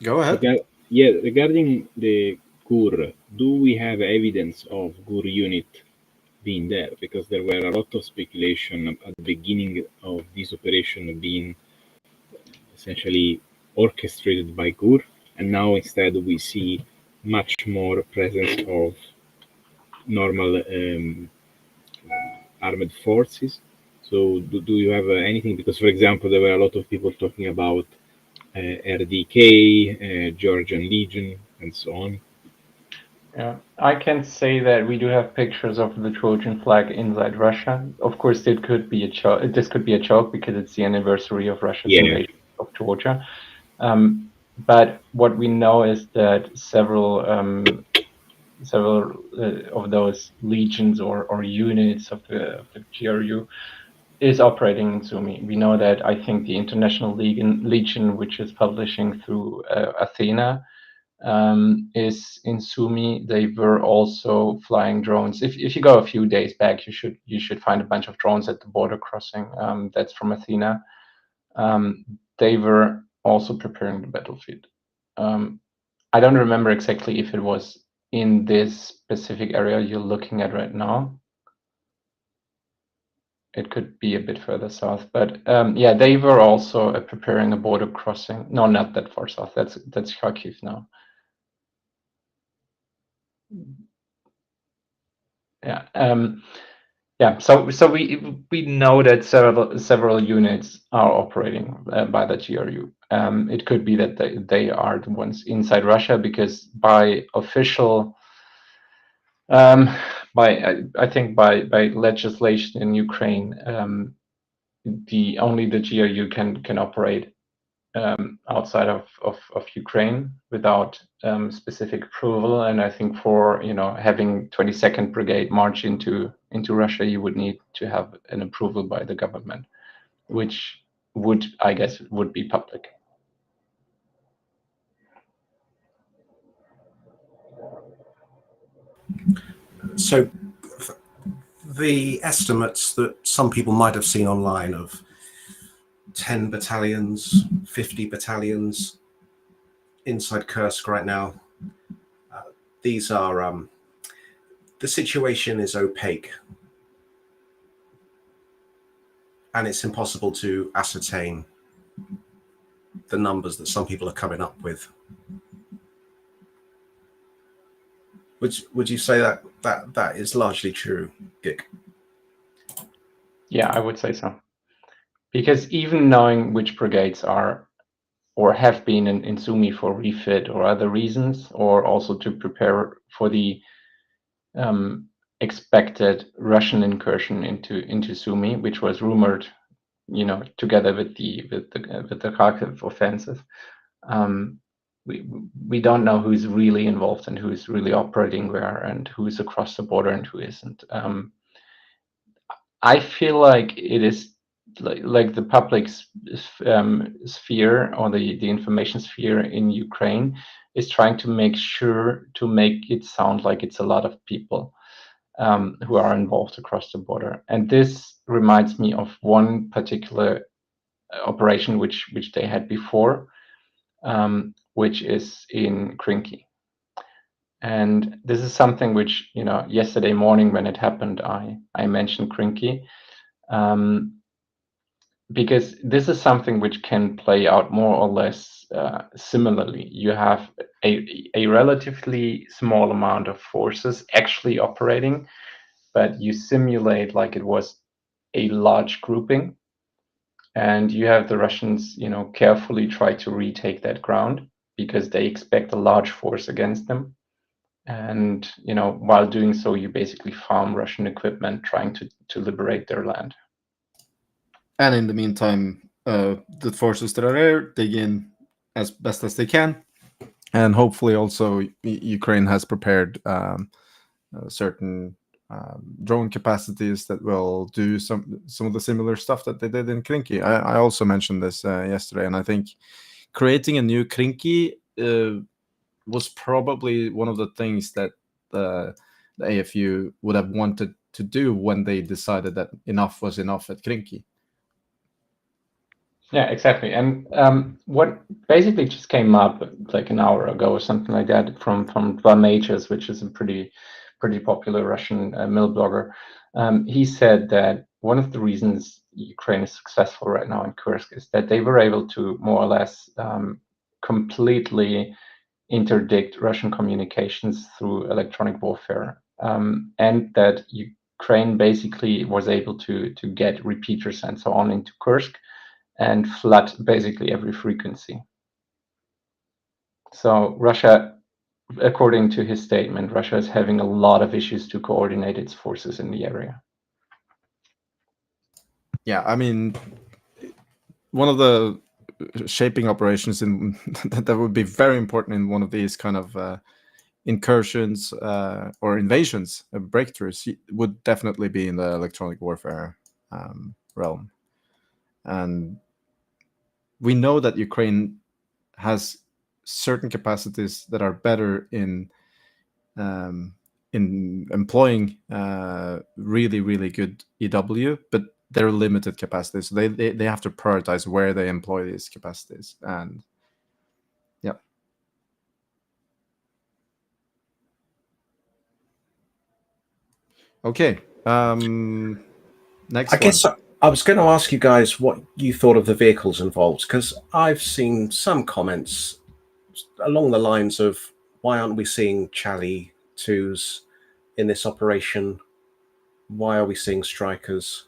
Go ahead. Regarding the GUR, do we have evidence of GUR unit being there? Because there were a lot of speculation at the beginning of this operation being essentially orchestrated by GUR, and now instead we see much more presence of normal armed forces. So do you have anything? Because, for example, there were a lot of people talking about RDK, Georgian Legion, and so on. Yeah, I can say that we do have pictures of the Trojan flag inside Russia. Of course, it could be a joke. This could be a joke because it's the anniversary of Russia's invasion of Georgia. But what we know is that several of those legions or units of the GRU is operating in Sumy. We know that I think the International Legion, which is publishing through Athena, is in Sumy. They were also flying drones. If you go a few days back, you should find a bunch of drones at the border crossing. That's from Athena. They were also preparing the battlefield. I don't remember exactly if it was in this specific area you're looking at right now. It could be a bit further south, but yeah, they were also preparing a border crossing. No, not that far south. That's Kharkiv now. Yeah, yeah. So we know that several units are operating by the GRU. It could be that they are the ones inside Russia, because by official, I think by legislation in Ukraine, only the GRU can operate outside of Ukraine without specific approval. And I think for having 22nd Brigade march into Russia, you would need to have an approval by the government, which I guess would be public. So the estimates that some people might have seen online of 10 battalions, 50 battalions inside Kursk right now, these are, the situation is opaque. And it's impossible to ascertain the numbers that some people are coming up with. Would you say that is largely true, Gik? Yeah, I would say so. Because even knowing which brigades are or have been in Sumy for refit or other reasons, or also to prepare for the expected Russian incursion into Sumy, which was rumored, together with the Kharkiv offensive. We don't know who's really involved and who's really operating where and who's across the border and who isn't. I feel like it is like the public sphere or the information sphere in Ukraine is trying to make it sound like it's a lot of people who are involved across the border. And this reminds me of one particular operation which they had before, which is in Krinky. And this is something which, yesterday morning when it happened, I mentioned Krinky, because this is something which can play out more or less similarly. You have a relatively small amount of forces actually operating, but you simulate like it was a large grouping, and you have the Russians, carefully try to retake that ground because they expect a large force against them. And while doing so, you basically farm Russian equipment trying to liberate their land. And in the meantime, the forces that are there dig in as best as they can, and hopefully also Ukraine has prepared certain drone capacities that will do some of the similar stuff that they did in Krinky. I also mentioned this yesterday, and I think creating a new Krinky was probably one of the things that the AFU would have wanted to do when they decided that enough was enough at Krinky. Yeah, exactly. And what basically just came up like an hour ago or something like that from Dva Majors, which is a pretty popular Russian mill blogger. He said that one of the reasons Ukraine is successful right now in Kursk is that they were able to more or less completely interdict Russian communications through electronic warfare, and that Ukraine basically was able to get repeaters and so on into Kursk and flood basically every frequency. So Russia, according to his statement, Russia is having a lot of issues to coordinate its forces in the area. Yeah, I mean, one of the shaping operations in that would be very important in one of these kind of incursions or invasions, breakthroughs, would definitely be in the electronic warfare realm. And we know that Ukraine has certain capacities that are better in employing really, really good EW, but they're limited capacities. So they have to prioritize where they employ these capacities. And yeah. Okay. Next I guess one. I was going to ask you guys what you thought of the vehicles involved, because I've seen some comments along the lines of, why aren't we seeing Charlie 2s in this operation? Why are we seeing Strikers?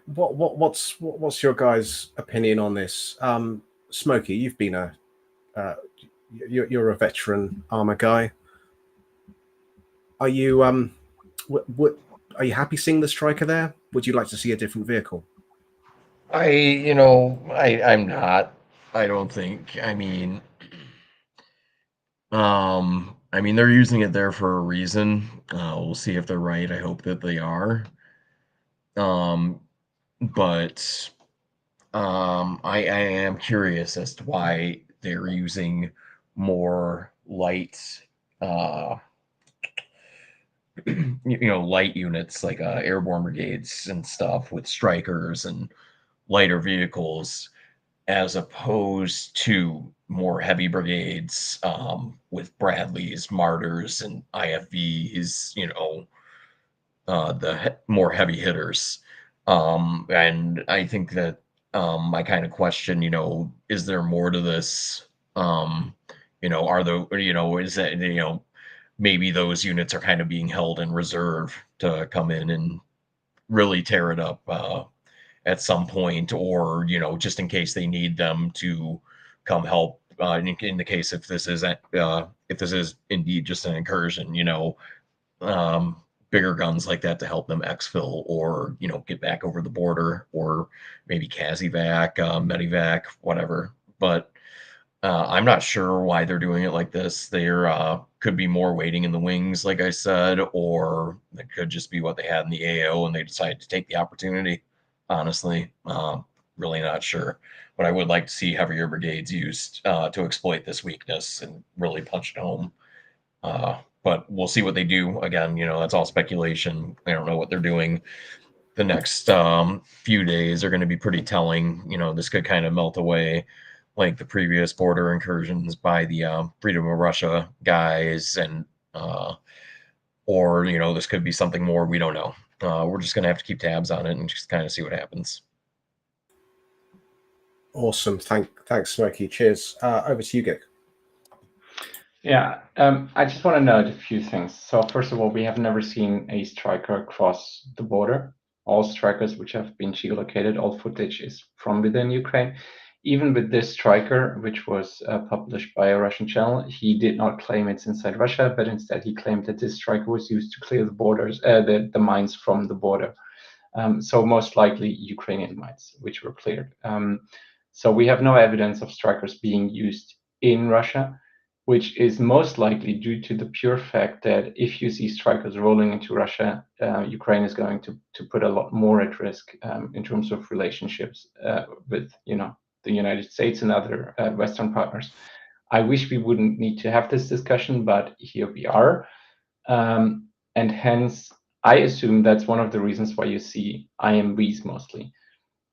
What's your guys' opinion on this? Smokey, you've been you're a veteran armor guy. Are you are you happy seeing the Striker there? Would you like to see a different vehicle? I'm not. I don't think. I mean, they're using it there for a reason. We'll see if they're right. I hope that they are. But I am curious as to why they're using more light, light units like airborne brigades and stuff with Strikers and lighter vehicles, as opposed to more heavy brigades with Bradleys, Martyrs, and IFVs, the more heavy hitters. And I think that I kind of question, is there more to this? Are there, is that, maybe those units are kind of being held in reserve to come in and really tear it up at some point, or just in case they need them to come help in the case if this is indeed just an incursion, bigger guns like that to help them exfil or get back over the border, or maybe Kazivac, Medivac, whatever. But I'm not sure why they're doing it like this. There could be more waiting in the wings, like I said, or it could just be what they had in the AO and they decided to take the opportunity. Honestly, really not sure. But I would like to see heavier brigades used to exploit this weakness and really punch it home. But we'll see what they do. Again, that's all speculation. I don't know what they're doing. The next few days are going to be pretty telling. This could kind of melt away like the previous border incursions by the Freedom of Russia guys, and or this could be something more. We don't know. We're just going to have to keep tabs on it and just kind of see what happens. Awesome. Thanks, Smokey. Cheers. Over to you, Gik. Yeah, I just want to note a few things. So first of all, we have never seen a Striker cross the border. All Strikers which have been geolocated, all footage is from within Ukraine. even with this striker, which was published by a Russian channel, he did not claim it's inside Russia, but instead he claimed that this striker was used to clear the borders, the mines from the border. So most likely Ukrainian mines, which were cleared. So we have no evidence of strikers being used in Russia, which is most likely due to the pure fact that if you see strikers rolling into Russia, Ukraine is going to put a lot more at risk in terms of relationships with, the United States and other Western partners. I wish we wouldn't need to have this discussion, but here we are. And hence, I assume that's one of the reasons why you see IMVs mostly.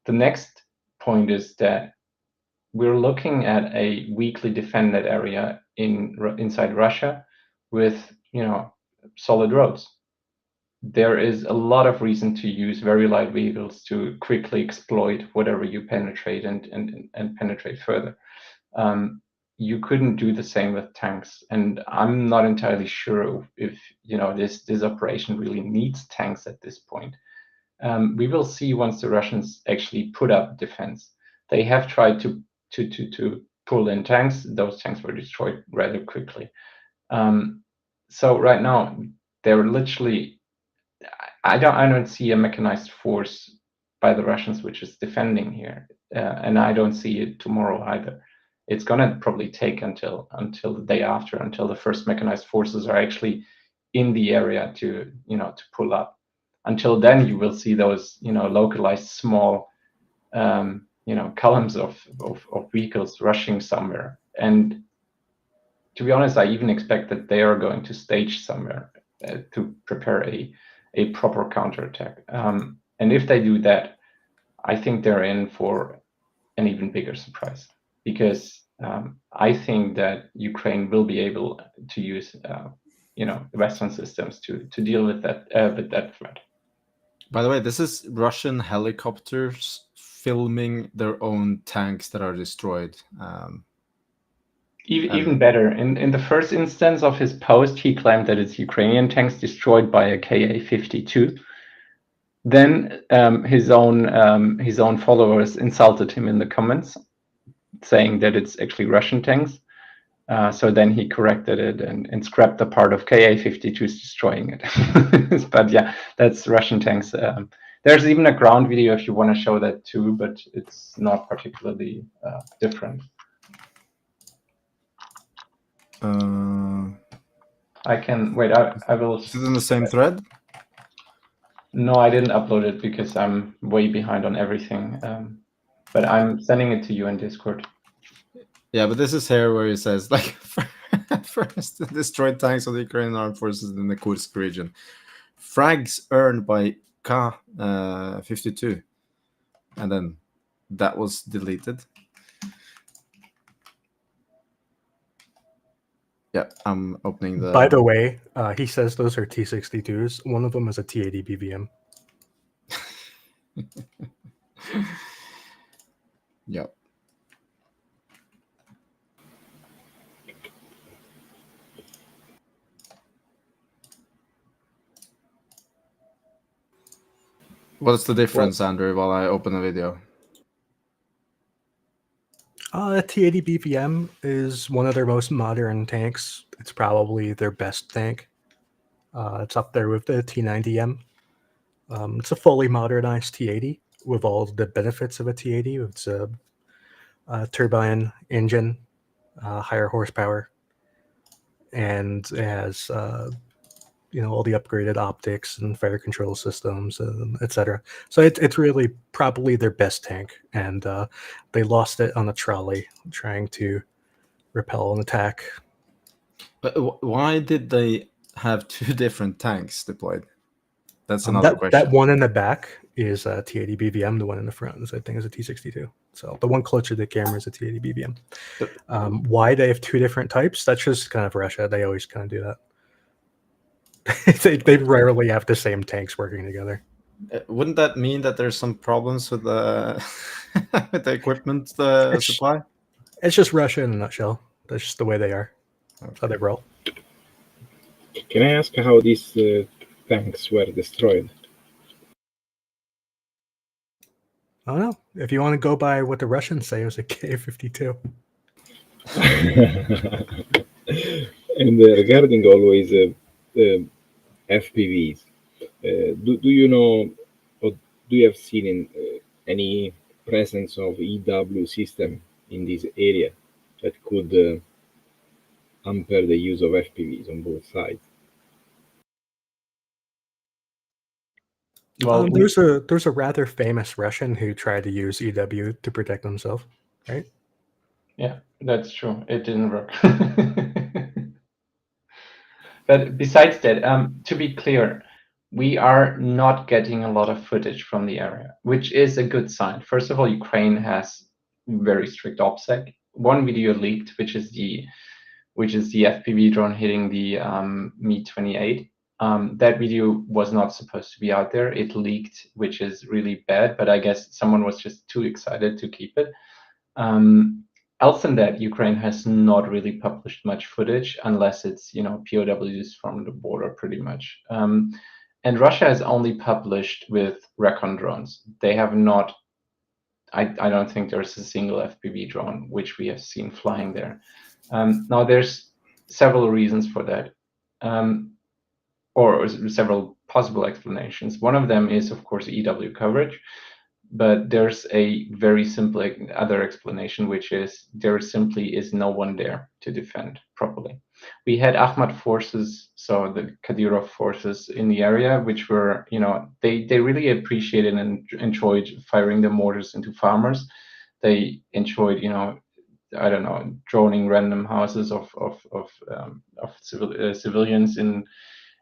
The next point is that we're looking at a weakly defended area inside Russia with, solid roads. There is a lot of reason to use very light vehicles to quickly exploit whatever you penetrate and penetrate further. You couldn't do the same with tanks, and I'm not entirely sure if this operation really needs tanks at this point. We will see once the Russians actually put up defense. They have tried to pull in tanks. Those tanks were destroyed rather quickly. So right now they're literally, I don't see a mechanized force by the Russians which is defending here, and I don't see it tomorrow either. It's gonna probably take until the day after, until the first mechanized forces are actually in the area to pull up. Until then, you will see those localized small columns of vehicles rushing somewhere. And to be honest, I even expect that they are going to stage somewhere to prepare a proper counterattack. And if they do that, I think they're in for an even bigger surprise, because I think that Ukraine will be able to use Western systems to deal with that threat. By the way, this is Russian helicopters filming their own tanks that are destroyed. Even better. In the first instance of his post, he claimed that it's Ukrainian tanks destroyed by a Ka-52. Then his own followers insulted him in the comments, saying that it's actually Russian tanks. So then he corrected it and scrapped the part of Ka-52s destroying it. But yeah, that's Russian tanks. There's even a ground video if you want to show that too, but it's not particularly different. I can wait. I will. Is it in the same thread? No, I didn't upload it because I'm way behind on everything. But I'm sending it to you in Discord. Yeah, but this is here where he says, like, first destroyed tanks of the Ukrainian armed forces in the Kursk region. Frags earned by K-52. And then that was deleted. Yeah, I'm opening the... By the way, he says those are T-62s. One of them is a T-80 BVM. Yep. What's the difference, Andrew, while I open the video? T-80 BVM is one of their most modern tanks. It's probably their best tank. It's up there with the T-90M. It's a fully modernized T-80 with all the benefits of a T-80. It's a turbine engine, higher horsepower, and it has all the upgraded optics and fire control systems, etc. So it's really probably their best tank, and they lost it on a trolley trying to repel an attack. But why did they have two different tanks deployed? That's another question. That one in the back is a T-80 BVM. The one in the front is, I think, is a T-62. So the one closer to the camera is a T-80 BVM. Why they have two different types? That's just kind of Russia. They always kind of do that. they rarely have the same tanks working together. Wouldn't that mean that there's some problems with the with the equipment supply? It's just Russia in a nutshell. That's just the way they are. That's how they roll. Can I ask how these tanks were destroyed? I don't know. If you want to go by what the Russians say, it was a K-52. And regarding always FPVs, do you know, or do you have seen any presence of EW system in this area that could hamper the use of FPVs on both sides? Well, There's a rather famous Russian who tried to use EW to protect himself, right? yeah, that's true. It didn't work. But besides that, to be clear, we are not getting a lot of footage from the area, which is a good sign. First of all, Ukraine has very strict OPSEC. One video leaked, which is the FPV drone hitting the Mi-28. That video was not supposed to be out there. It leaked, which is really bad, but I guess someone was just too excited to keep it. Else than that, Ukraine has not really published much footage unless it's POWs from the border, pretty much. And Russia has only published with recon drones. They have not. I don't think there's a single FPV drone which we have seen flying there. Now there's several reasons for that, or several possible explanations. One of them is, of course, EW coverage. But there's a very simple other explanation, which is there simply is no one there to defend properly. We had Ahmad forces, so the Kadyrov forces in the area, which were, they really appreciated and enjoyed firing the mortars into farmers. They enjoyed, I don't know, droning random houses of civilians in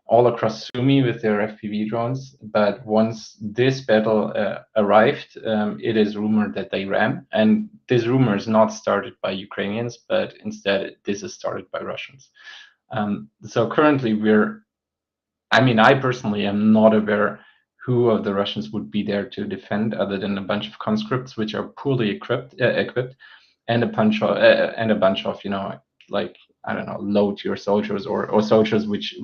all across Sumy with their FPV drones. But once this battle arrived, it is rumored that they ran. And this rumor is not started by Ukrainians, but instead this is started by Russians. So currently I personally am not aware who of the Russians would be there to defend, other than a bunch of conscripts which are poorly equipped, and a bunch of like, I don't know, low-tier soldiers or soldiers which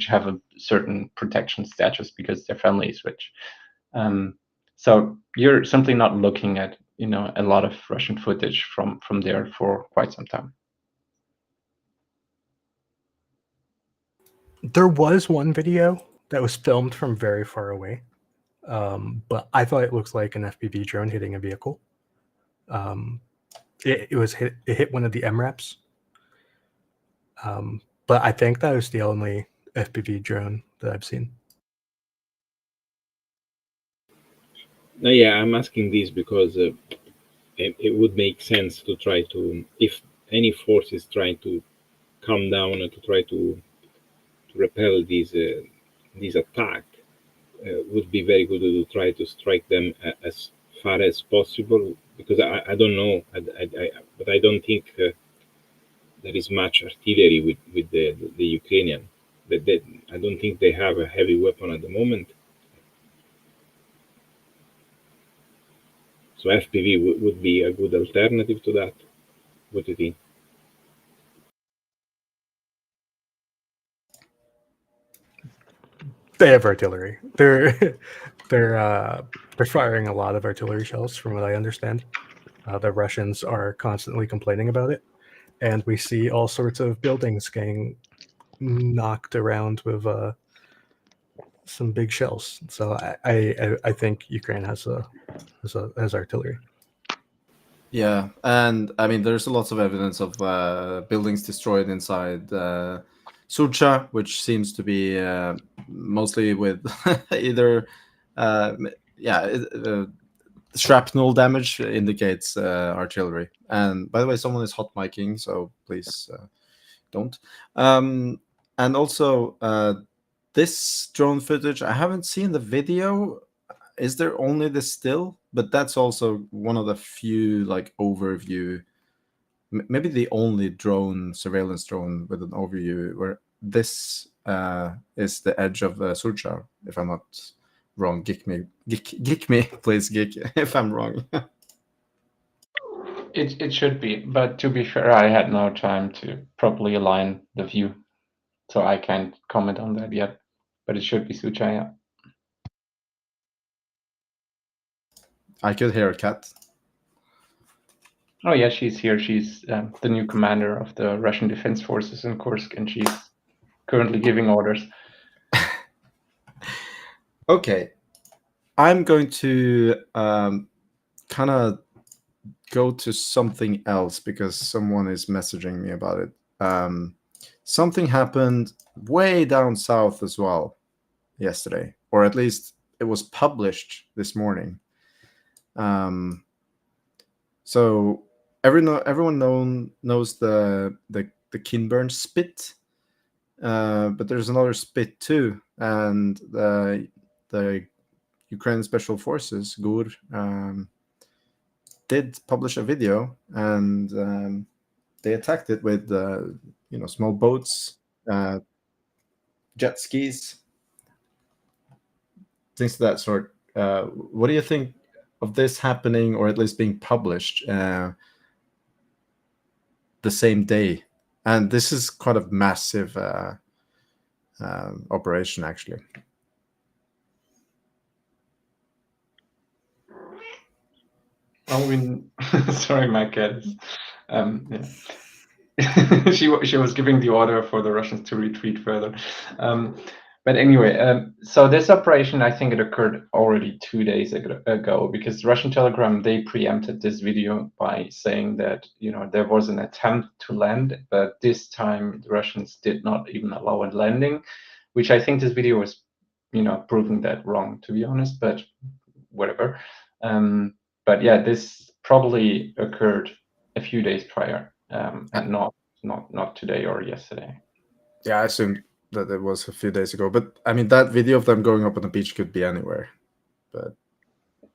have a certain protection status because their family is rich. So you're simply not looking at a lot of Russian footage from there for quite some time. There was one video that was filmed from very far away, but I thought it looked like an FPV drone hitting a vehicle. It hit one of the MRAPs. But I think that was the only FPV drone that I've seen. No, yeah, I'm asking this because it would make sense to try to, if any force is trying to come down and to try to repel this attack, would be very good to try to strike them as far as possible, because I don't know, but I don't think there is much artillery with the Ukrainian. I don't think they have a heavy weapon at the moment. So FPV would be a good alternative to that. What do you think? They have artillery. They're firing a lot of artillery shells, from what I understand. The Russians are constantly complaining about it, and we see all sorts of buildings getting knocked around with some big shells. So I think Ukraine has artillery. Yeah, and I mean, there's lots of evidence of buildings destroyed inside Sucha, which seems to be mostly with either, shrapnel damage indicates artillery. And by the way, someone is hot micing, so please don't. And also, this drone footage, I haven't seen the video. Is there only the still? But that's also one of the few like overview, maybe the only drone, surveillance drone with an overview where this is the edge of Surcha, if I'm not wrong. Geek me, please, geek if I'm wrong. It should be, but to be fair, I had no time to properly align the view, so I can't comment on that yet. But it should be Sucha, yeah. I could hear a cat. Oh yeah, she's here. She's the new commander of the Russian Defense Forces in Kursk, and she's currently giving orders. Okay, I'm going to kind of go to something else because someone is messaging me about it. Something happened way down south as well yesterday, or at least it was published this morning. So everyone knows the Kinburn spit, but there's another spit too, and the Ukrainian Special Forces GUR did publish a video, and they attacked it with small boats, jet skis, things of that sort. What do you think of this happening, or at least being published the same day? And this is quite a massive operation, actually. I mean, sorry, my cat. Yeah. she was giving the order for the Russians to retreat further. But anyway, so this operation, I think it occurred already 2 days ago, because Russian Telegram, they preempted this video by saying that, there was an attempt to land, but this time the Russians did not even allow a landing, which I think this video was, proving that wrong, to be honest, but whatever. But yeah, this probably occurred a few days prior, and not today or yesterday. Yeah, I assumed that it was a few days ago, but I mean, that video of them going up on the beach could be anywhere. But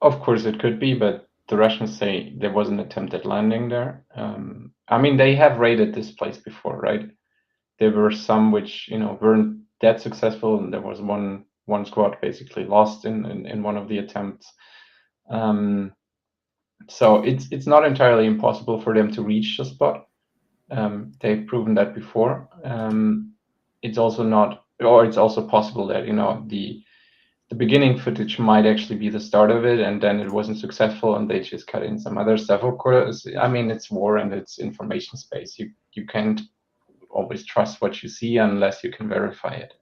of course it could be, but the Russians say there was an attempted landing there. I mean, they have raided this place before, right? There were some which weren't that successful, and there was one squad basically lost in one of the attempts. So it's not entirely impossible for them to reach the spot. They've proven that before. It's also not, or it's also possible that the beginning footage might actually be the start of it, and then it wasn't successful, and they just cut in some other stuff. Of course, I mean, it's war and it's information space. You can't always trust what you see unless you can verify it.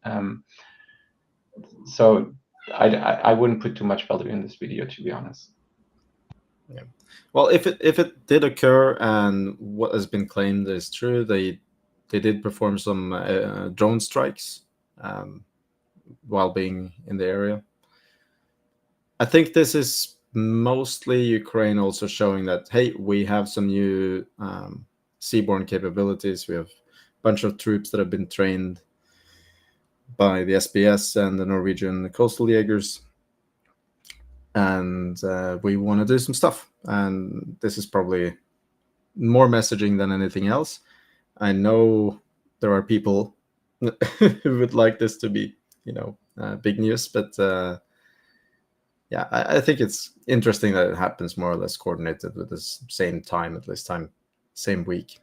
So I wouldn't put too much value in this video, to be honest. Yeah. Well, if it did occur and what has been claimed is true, they did perform some drone strikes while being in the area. I think this is mostly Ukraine also showing that, hey, we have some new seaborne capabilities. We have a bunch of troops that have been trained by the SBS and the Norwegian coastal Jaegers, and we want to do some stuff. And this is probably more messaging than anything else. I know there are people who would like this to be, big news, but yeah, I think it's interesting that it happens more or less coordinated with the same time, at least same week.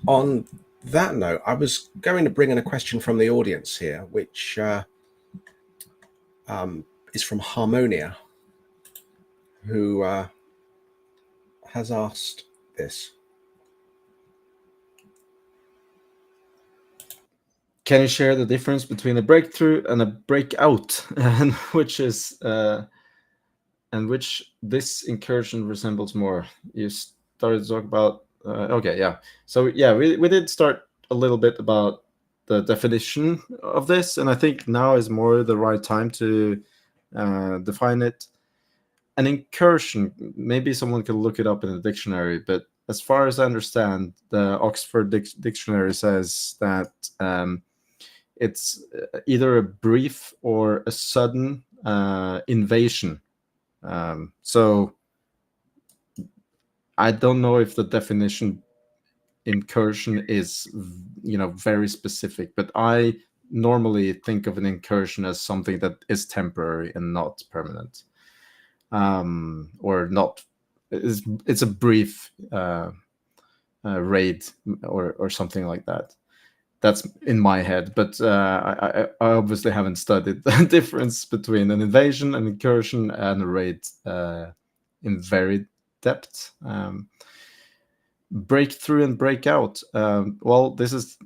On that note, I was going to bring in a question from the audience here, which is from Harmonia, who has asked this. Can you share the difference between a breakthrough and a breakout, and which this incursion resembles more? You started to talk about. Okay, yeah. So yeah, we did start a little bit about the definition of this, and I think now is more the right time to define it. An incursion, maybe someone can look it up in the dictionary, but as far as I understand, the Oxford Dictionary says that it's either a brief or a sudden invasion. So I don't know if the definition incursion is, very specific, but I normally think of an incursion as something that is temporary and not permanent, or not it's a brief raid or something like that. That's in my head, but I obviously haven't studied the difference between an invasion, an incursion, and a raid in very depth. Breakthrough and breakout. Well, this is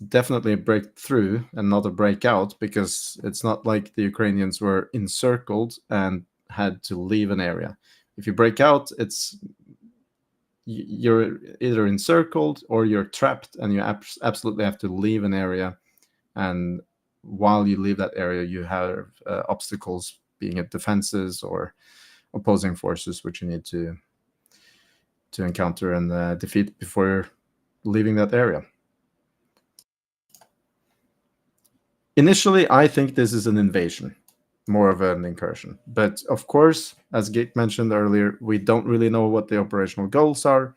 definitely a breakthrough and not a breakout, because it's not like the Ukrainians were encircled and had to leave an area. If you break out, you're either encircled or you're trapped, and you absolutely have to leave an area. And while you leave that area, you have obstacles, being it defenses or opposing forces, which you need to encounter and defeat before leaving that area. Initially, I think this is an invasion, more of an incursion. But of course, as Gate mentioned earlier, we don't really know what the operational goals are,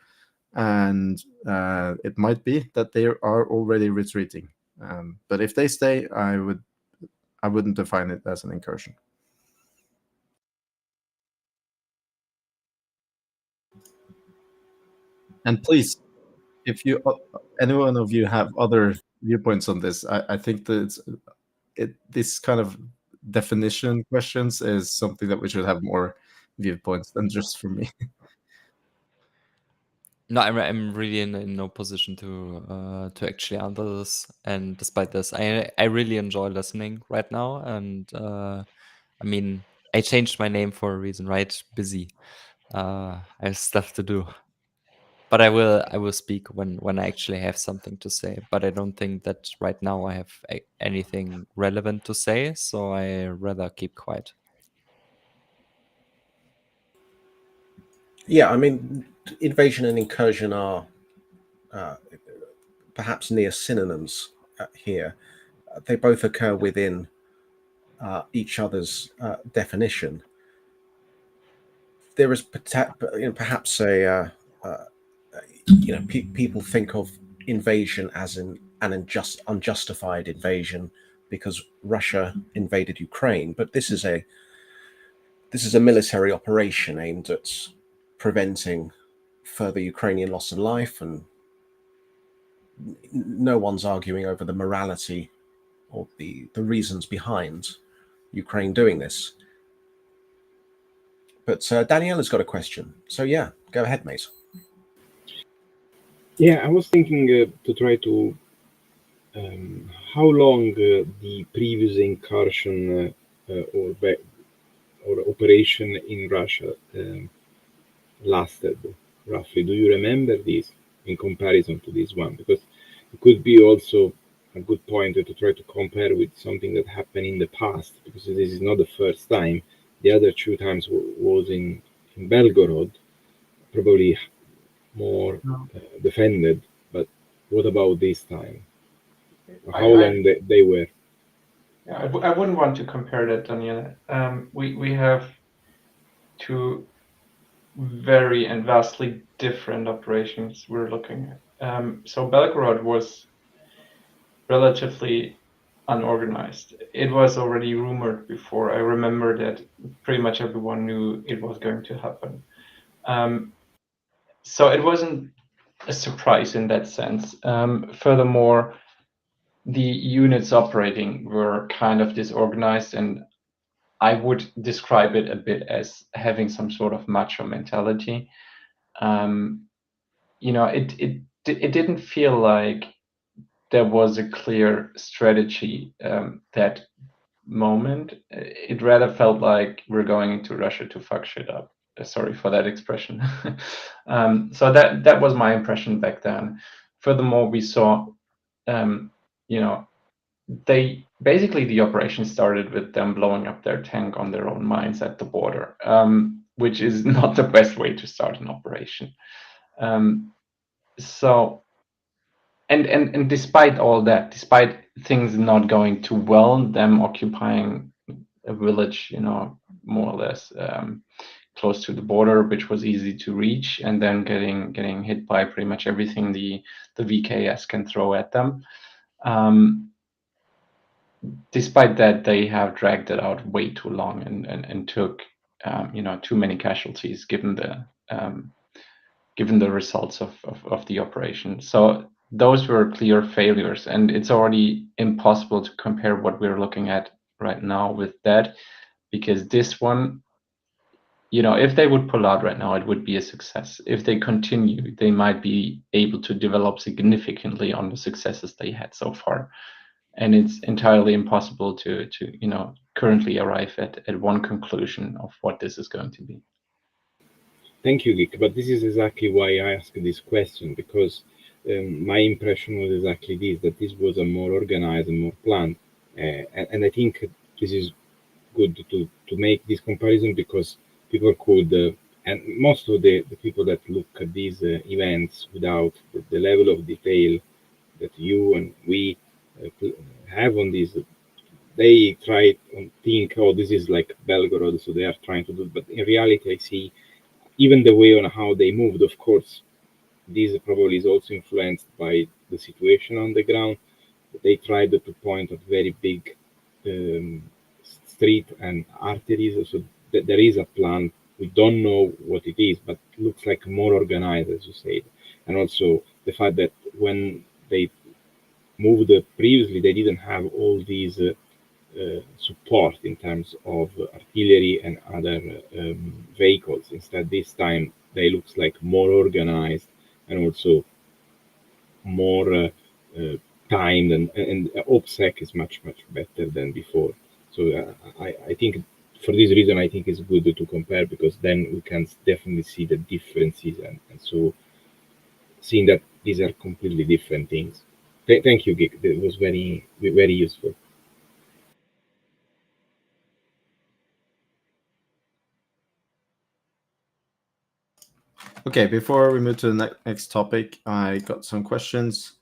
and it might be that they are already retreating. But if they stay, I wouldn't define it as an incursion. And please, if any one of you have other viewpoints on this, I think that this kind of definition questions is something that we should have more viewpoints than just for me. No, I'm really in no position to actually answer this. And despite this, I really enjoy listening right now. And I mean, I changed my name for a reason, right? Busy. I have stuff to do. But I will speak when I actually have something to say. But I don't think that right now I have anything relevant to say, so I rather keep quiet. Yeah, I mean, invasion and incursion are perhaps near synonyms here. They both occur within each other's definition. There is perhaps a people think of invasion as an unjustified invasion because Russia invaded Ukraine, but this is a military operation aimed at preventing further Ukrainian loss of life, and no one's arguing over the morality or the reasons behind Ukraine doing this. But Daniela's got a question. So yeah, go ahead, mate. Yeah, I was thinking to try to how long the previous incursion or operation in Russia lasted roughly. Do you remember this in comparison to this one? Because it could be also a good point to try to compare with something that happened in the past, because this is not the first time. The other two times was in Belgorod, probably more defended. But what about this time? How long they were? Yeah, I wouldn't want to compare that, Daniela. We have two very and vastly different operations we're looking at. So Belgorod was relatively unorganized. It was already rumored before. I remember that pretty much everyone knew it was going to happen. So it wasn't a surprise in that sense. Furthermore, the units operating were kind of disorganized, and I would describe it a bit as having some sort of macho mentality. It didn't feel like there was a clear strategy that moment. It rather felt like we're going into Russia to fuck shit up. Sorry for that expression. So that was my impression back then. Furthermore, we saw, they basically, the operation started with them blowing up their tank on their own mines at the border, which is not the best way to start an operation. So, and despite all that, despite things not going too well, them occupying a village, more or less close to the border, which was easy to reach, and then getting hit by pretty much everything the VKS can throw at them. Despite that, they have dragged it out way too long and took too many casualties given the results of the operation. So those were clear failures, and it's already impossible to compare what we're looking at right now with that, because this one, if they would pull out right now, it would be a success. If they continue, they might be able to develop significantly on the successes they had so far. And it's entirely impossible to currently arrive at one conclusion of what this is going to be. Thank you, Geek. But this is exactly why I asked this question, because my impression was exactly this, that this was a more organized and more planned. And I think this is good to make this comparison, because people could, and most of the people that look at these events without the level of detail that you and we have on this, they try to think, oh, this is like Belgorod, so they are trying to do, but in reality, I see even the way on how they moved. Of course, this probably is also influenced by the situation on the ground. They tried to point at very big street and arteries, so there is a plan. We don't know what it is, but it looks like more organized, as you said. And also the fact that when they moved previously, they didn't have all these support in terms of artillery and other vehicles. Instead, this time they looks like more organized and also more timed, and OPSEC is much better than before. So I think for this reason, I think it's good to compare, because then we can definitely see the differences, and so seeing that these are completely different things. Thank you, Geek. It was very useful. Okay, before we move to the next topic, I got some questions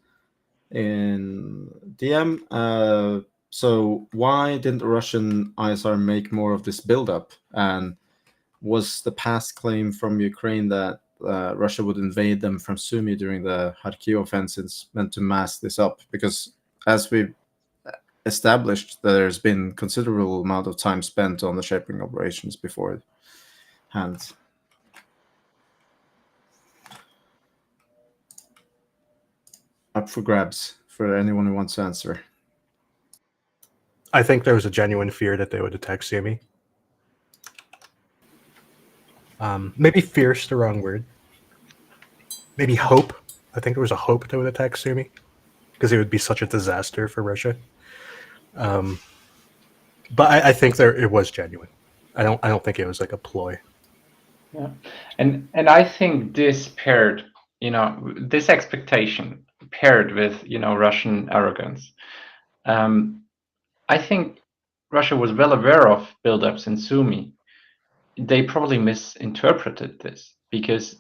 in DM. So why didn't the Russian ISR make more of this buildup? And was the past claim from Ukraine that Russia would invade them from Sumy during the Kharkiv offensives meant to mask this up? Because as we've established, there's been considerable amount of time spent on the shaping operations beforehand. Up for grabs for anyone who wants to answer. I think there was a genuine fear that they would attack Sumy. Maybe fear's the wrong word. Maybe hope. I think there was a hope they would attack Sumy, because it would be such a disaster for Russia. But I think it was genuine. I don't think it was like a ploy. Yeah, and I think this paired, this expectation paired with Russian arrogance. I think Russia was well aware of buildups in Sumy. They probably misinterpreted this, because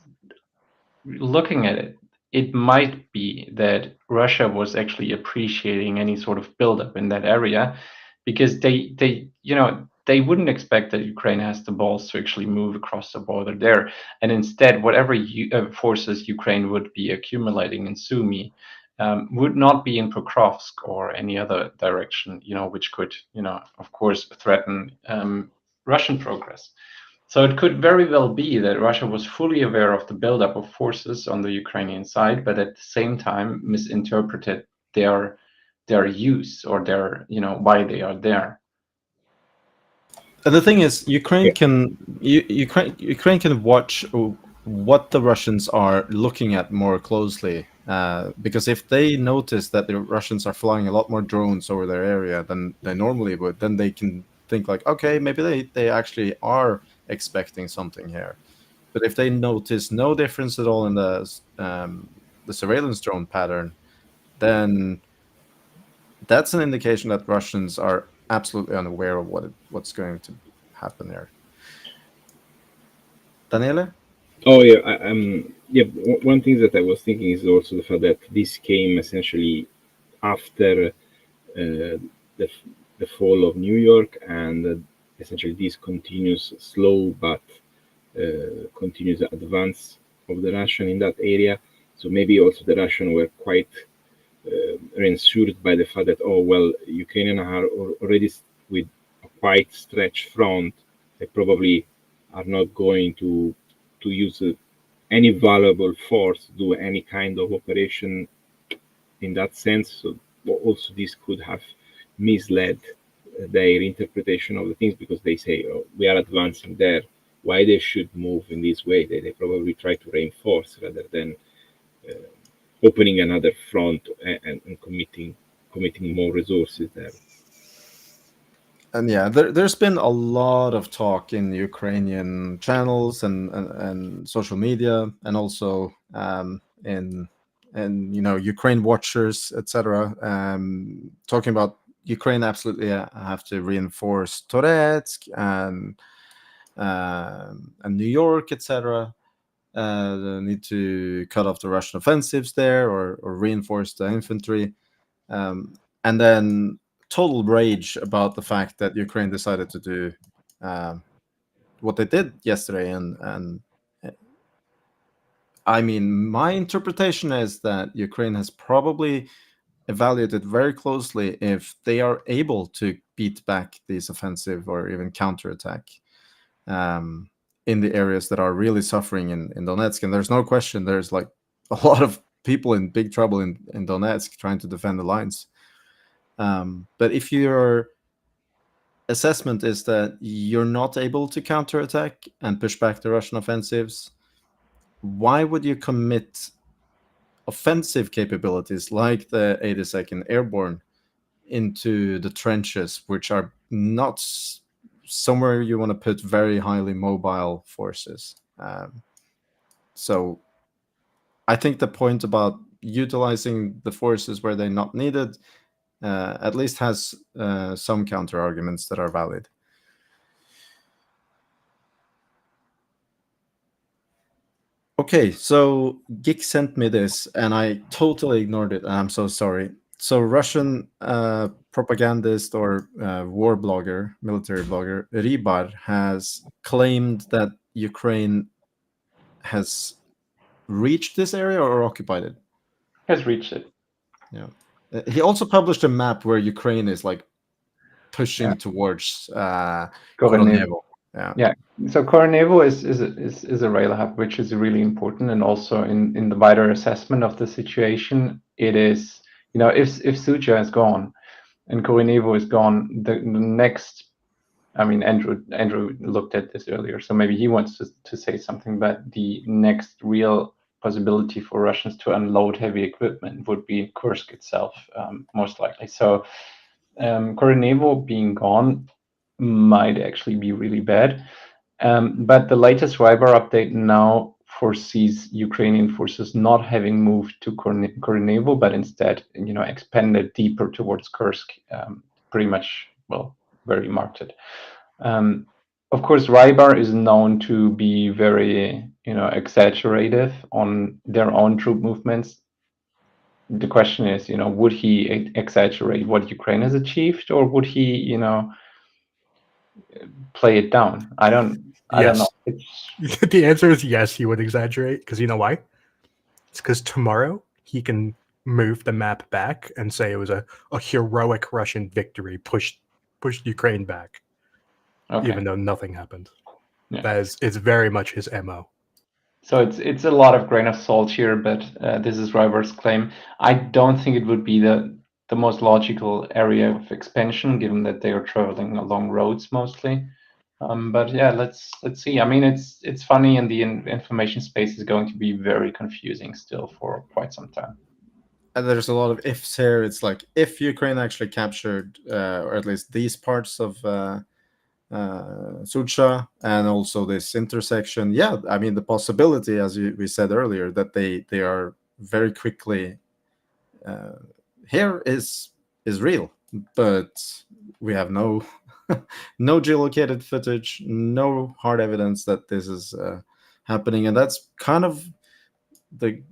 looking at it, it might be that Russia was actually appreciating any sort of buildup in that area, because they wouldn't expect that Ukraine has the balls to actually move across the border there, and instead, whatever forces Ukraine would be accumulating in Sumy would not be in Pokrovsk or any other direction, which could, of course, threaten Russian progress. So it could very well be that Russia was fully aware of the buildup of forces on the Ukrainian side, but at the same time misinterpreted their use, or their why they are there. And the thing is, Ukraine can watch what the Russians are looking at more closely, because if they notice that the Russians are flying a lot more drones over their area than they normally would, then they can think like, okay, maybe they actually are expecting something here. But if they notice no difference at all in the surveillance drone pattern, then that's an indication that Russians are absolutely unaware of what's going to happen there. Daniele? Oh yeah, one thing that I was thinking is also the fact that this came essentially after the fall of New York, and essentially this continuous slow but continuous advance of the Russian in that area. So maybe also the Russian were quite reassured by the fact that, oh well, Ukrainians are already with a quite stretched front. They probably are not going to use any valuable force to do any kind of operation in that sense. So also this could have misled their interpretation of the things, because they say, oh, we are advancing there, why they should move in this way. They probably try to reinforce rather than opening another front and committing more resources there. And yeah, there's been a lot of talk in Ukrainian channels and social media, and also in Ukraine watchers, etc., talking about Ukraine absolutely have to reinforce Toretsk and New York, etc. They need to cut off the Russian offensives there, or reinforce the infantry, and then total rage about the fact that Ukraine decided to do what they did yesterday. And I mean, my interpretation is that Ukraine has probably evaluated very closely if they are able to beat back these offensive or even counterattack in the areas that are really suffering in Donetsk. And there's no question, there's like a lot of people in big trouble in Donetsk trying to defend the lines. But if your assessment is that you're not able to counterattack and push back the Russian offensives, why would you commit offensive capabilities like the 82nd Airborne into the trenches, which are not somewhere you want to put very highly mobile forces? So I think the point about utilizing the forces where they're not needed at least has some counter arguments that are valid. Okay, so Geek sent me this, and I totally ignored it, and I'm so sorry. So Russian propagandist or war blogger, military blogger, Rybar has claimed that Ukraine has reached this area or occupied it. Has reached it. Yeah. He also published a map where Ukraine is like pushing towards Koronevo. Yeah. So Koronevo is a rail hub, which is really important, and also in the wider assessment of the situation, it is, if Sucha is gone and Koronevo is gone, the next, I mean, Andrew looked at this earlier, so maybe he wants to say something, but the next real possibility for Russians to unload heavy equipment would be Kursk itself, most likely. So Koronevo being gone might actually be really bad. But the latest Rybar update now foresees Ukrainian forces not having moved to Koronevo, but instead, expanded deeper towards Kursk, pretty much, well, very marked. Of course, Rybar is known to be very, exaggerative on their own troop movements. The question is, would he exaggerate what Ukraine has achieved, or would he, play it down? I don't know. The answer is yes, he would exaggerate, because you know why? It's because tomorrow he can move the map back and say it was a heroic Russian victory, pushed Ukraine back, even though nothing happened. Yeah. It's very much his MO. So it's a lot of grain of salt here, but this is Rybar's claim. I don't think it would be the most logical area of expansion, given that they are traveling along roads mostly. But yeah, let's see. I mean, it's funny, and the information space is going to be very confusing still for quite some time. And there's a lot of ifs here. It's like, if Ukraine actually captured, or at least these parts of Sucha and also this intersection, yeah, I mean, the possibility, as we said earlier, that they are very quickly here is real, but we have no no geolocated footage, no hard evidence that this is happening. And that's kind of the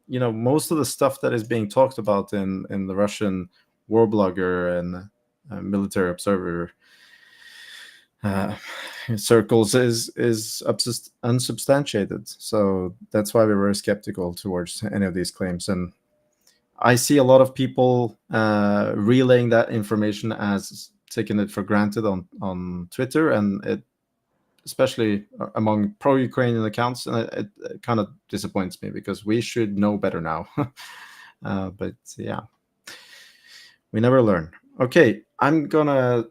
most of the stuff that is being talked about in the Russian war blogger and military observer circles is unsubstantiated. So that's why we're very skeptical towards any of these claims. And I see a lot of people relaying that information as taking it for granted on Twitter, and especially among pro-Ukrainian accounts, and it kind of disappoints me because we should know better now. But yeah, we never learn. Okay, I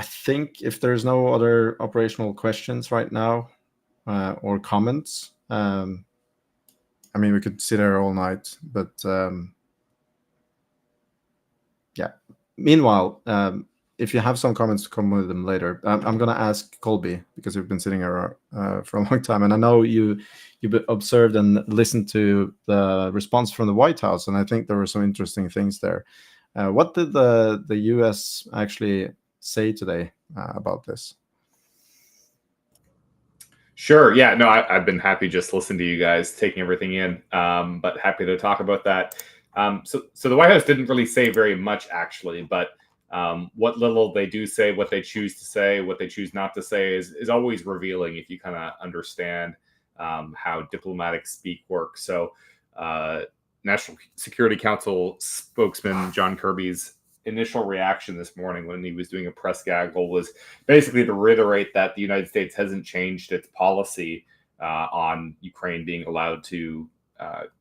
think if there's no other operational questions right now or comments, I mean, we could sit there all night, but yeah. Meanwhile, if you have some comments, come with them later. I'm going to ask Colby, because we've been sitting here for a long time, and I know you've observed and listened to the response from the White House, and I think there were some interesting things there. What did the U.S. actually say today about this? Sure. Yeah. No, I've been happy just listening to you guys, taking everything in, but happy to talk about that. So the White House didn't really say very much, actually, but what little they do say, what they choose to say, what they choose not to say is always revealing if you kind of understand how diplomatic speak works. So National Security Council spokesman John Kirby's initial reaction this morning when he was doing a press gaggle was basically to reiterate that the United States hasn't changed its policy on Ukraine being allowed to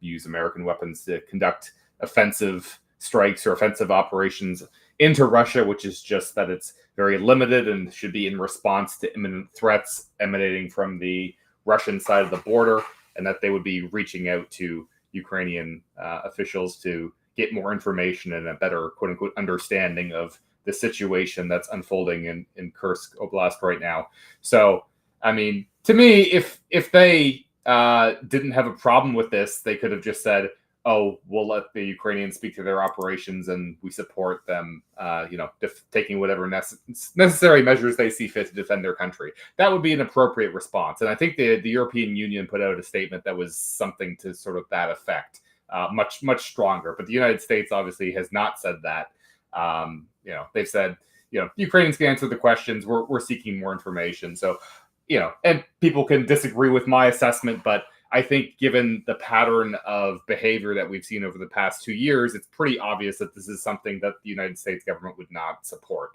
use American weapons to conduct offensive strikes or offensive operations into Russia, which is just that it's very limited and should be in response to imminent threats emanating from the Russian side of the border, and that they would be reaching out to Ukrainian officials to get more information and a better quote unquote understanding of the situation that's unfolding in Kursk Oblast right now. So, I mean, to me, if they didn't have a problem with this, they could have just said, oh, we'll let the Ukrainians speak to their operations and we support them, taking whatever necessary measures they see fit to defend their country. That would be an appropriate response. And I think the European Union put out a statement that was something to sort of that effect. Much stronger, but the United States obviously has not said that. They've said, Ukrainians can answer the questions. We're seeking more information. So, and people can disagree with my assessment, but I think given the pattern of behavior that we've seen over the past 2 years, it's pretty obvious that this is something that the United States government would not support.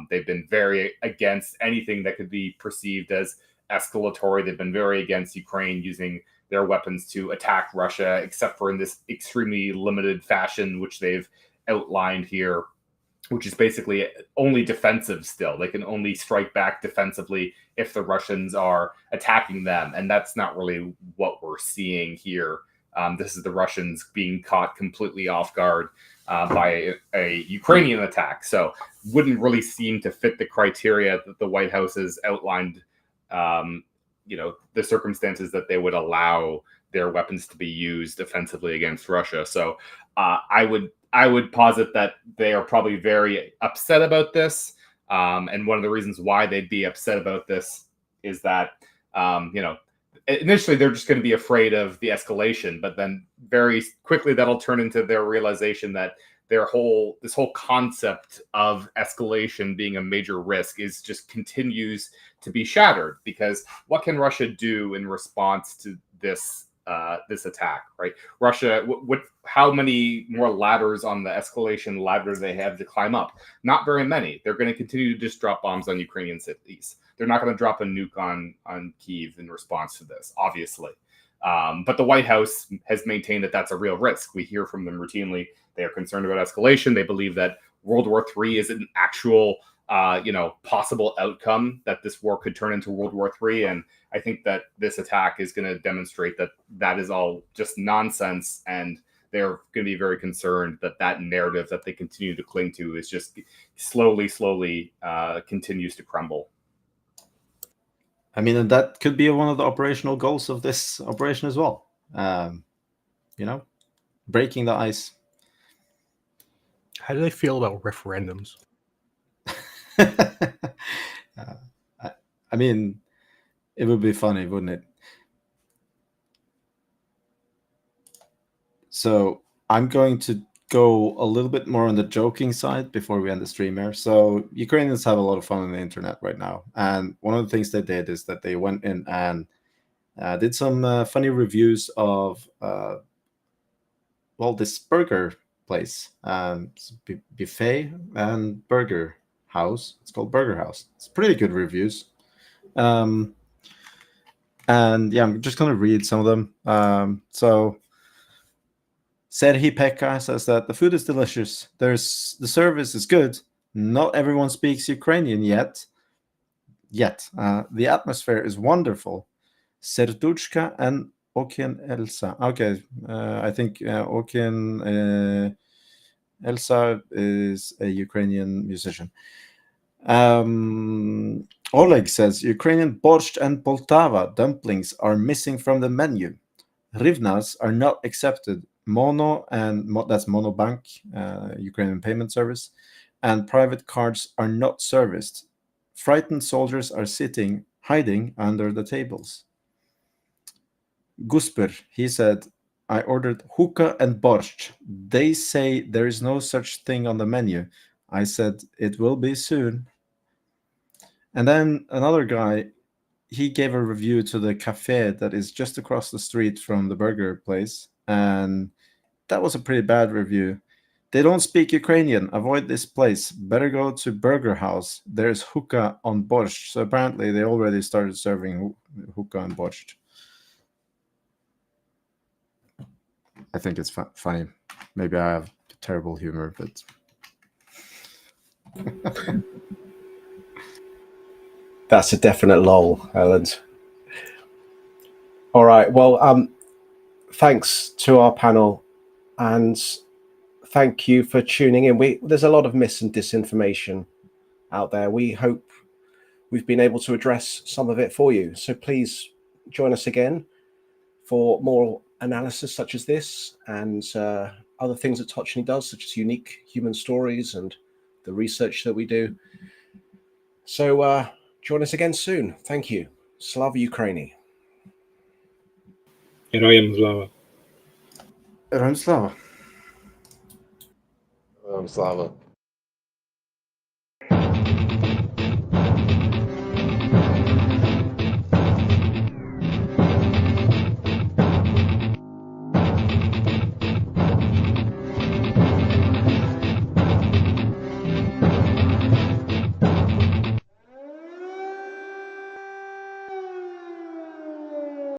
They've been very against anything that could be perceived as escalatory. They've been very against Ukraine using their weapons to attack Russia, except for in this extremely limited fashion, which they've outlined here, which is basically only defensive still. They can only strike back defensively if the Russians are attacking them. And that's not really what we're seeing here. This is the Russians being caught completely off guard by a Ukrainian attack. So wouldn't really seem to fit the criteria that the White House has outlined, the circumstances that they would allow their weapons to be used offensively against Russia. So I would posit that they are probably very upset about this. And one of the reasons why they'd be upset about this is that, initially they're just going to be afraid of the escalation, but then very quickly that'll turn into their realization that this whole concept of escalation being a major risk is just continues to be shattered, because what can Russia do in response to this attack, right? Russia, how many more ladders on the escalation ladder they have to climb up? Not very many. They're going to continue to just drop bombs on Ukrainian cities. They're not going to drop a nuke on Kyiv in response to this, obviously. But the White House has maintained that that's a real risk. We hear from them routinely. They are concerned about escalation. They believe that World War III is an actual, possible outcome, that this war could turn into World War III. And I think that this attack is going to demonstrate that that is all just nonsense. And they're going to be very concerned that that narrative that they continue to cling to is just slowly continues to crumble. I mean, and that could be one of the operational goals of this operation as well. Breaking the ice. How do they feel about referendums? I mean, it would be funny, wouldn't it? So I'm going to go a little bit more on the joking side before we end the stream here. So Ukrainians have a lot of fun on the internet right now. And one of the things they did is that they went in and did some funny reviews of, this burger place. Buffet and burger house. It's called Burger House. It's pretty good reviews. And yeah, I'm just going to read some of them. So Serhi Pekka says that the food is delicious. The service is good. Not everyone speaks Ukrainian yet. The atmosphere is wonderful. Serduchka and Okin Elsa. Okay, I think Okin Elsa is a Ukrainian musician. Oleg says Ukrainian borscht and Poltava dumplings are missing from the menu. Rivnas are not accepted. Mono and that's Monobank, Ukrainian payment service, and private cards are not serviced. Frightened soldiers are hiding under the tables. Gusper, he said, I ordered hookah and borscht. They say there is no such thing on the menu. I said it will be soon. And then another guy, he gave a review to the cafe that is just across the street from the burger place, and that was a pretty bad review. They don't speak Ukrainian. Avoid this place. Better go to Burger House. There's hookah on borscht. So apparently they already started serving hookah and borscht. I think it's funny. Maybe I have terrible humor, but that's a definite lol, Erlend. All right. Well, thanks to our panel, and thank you for tuning in. There's a lot of mis and disinformation out there. We hope we've been able to address some of it for you. So please join us again for more analysis such as this and other things that Tochnyi does, such as unique human stories and the research that we do. So join us again soon. Thank you. Slava Ukraini. Heroyam Slava. Heroyam Slava. Slava.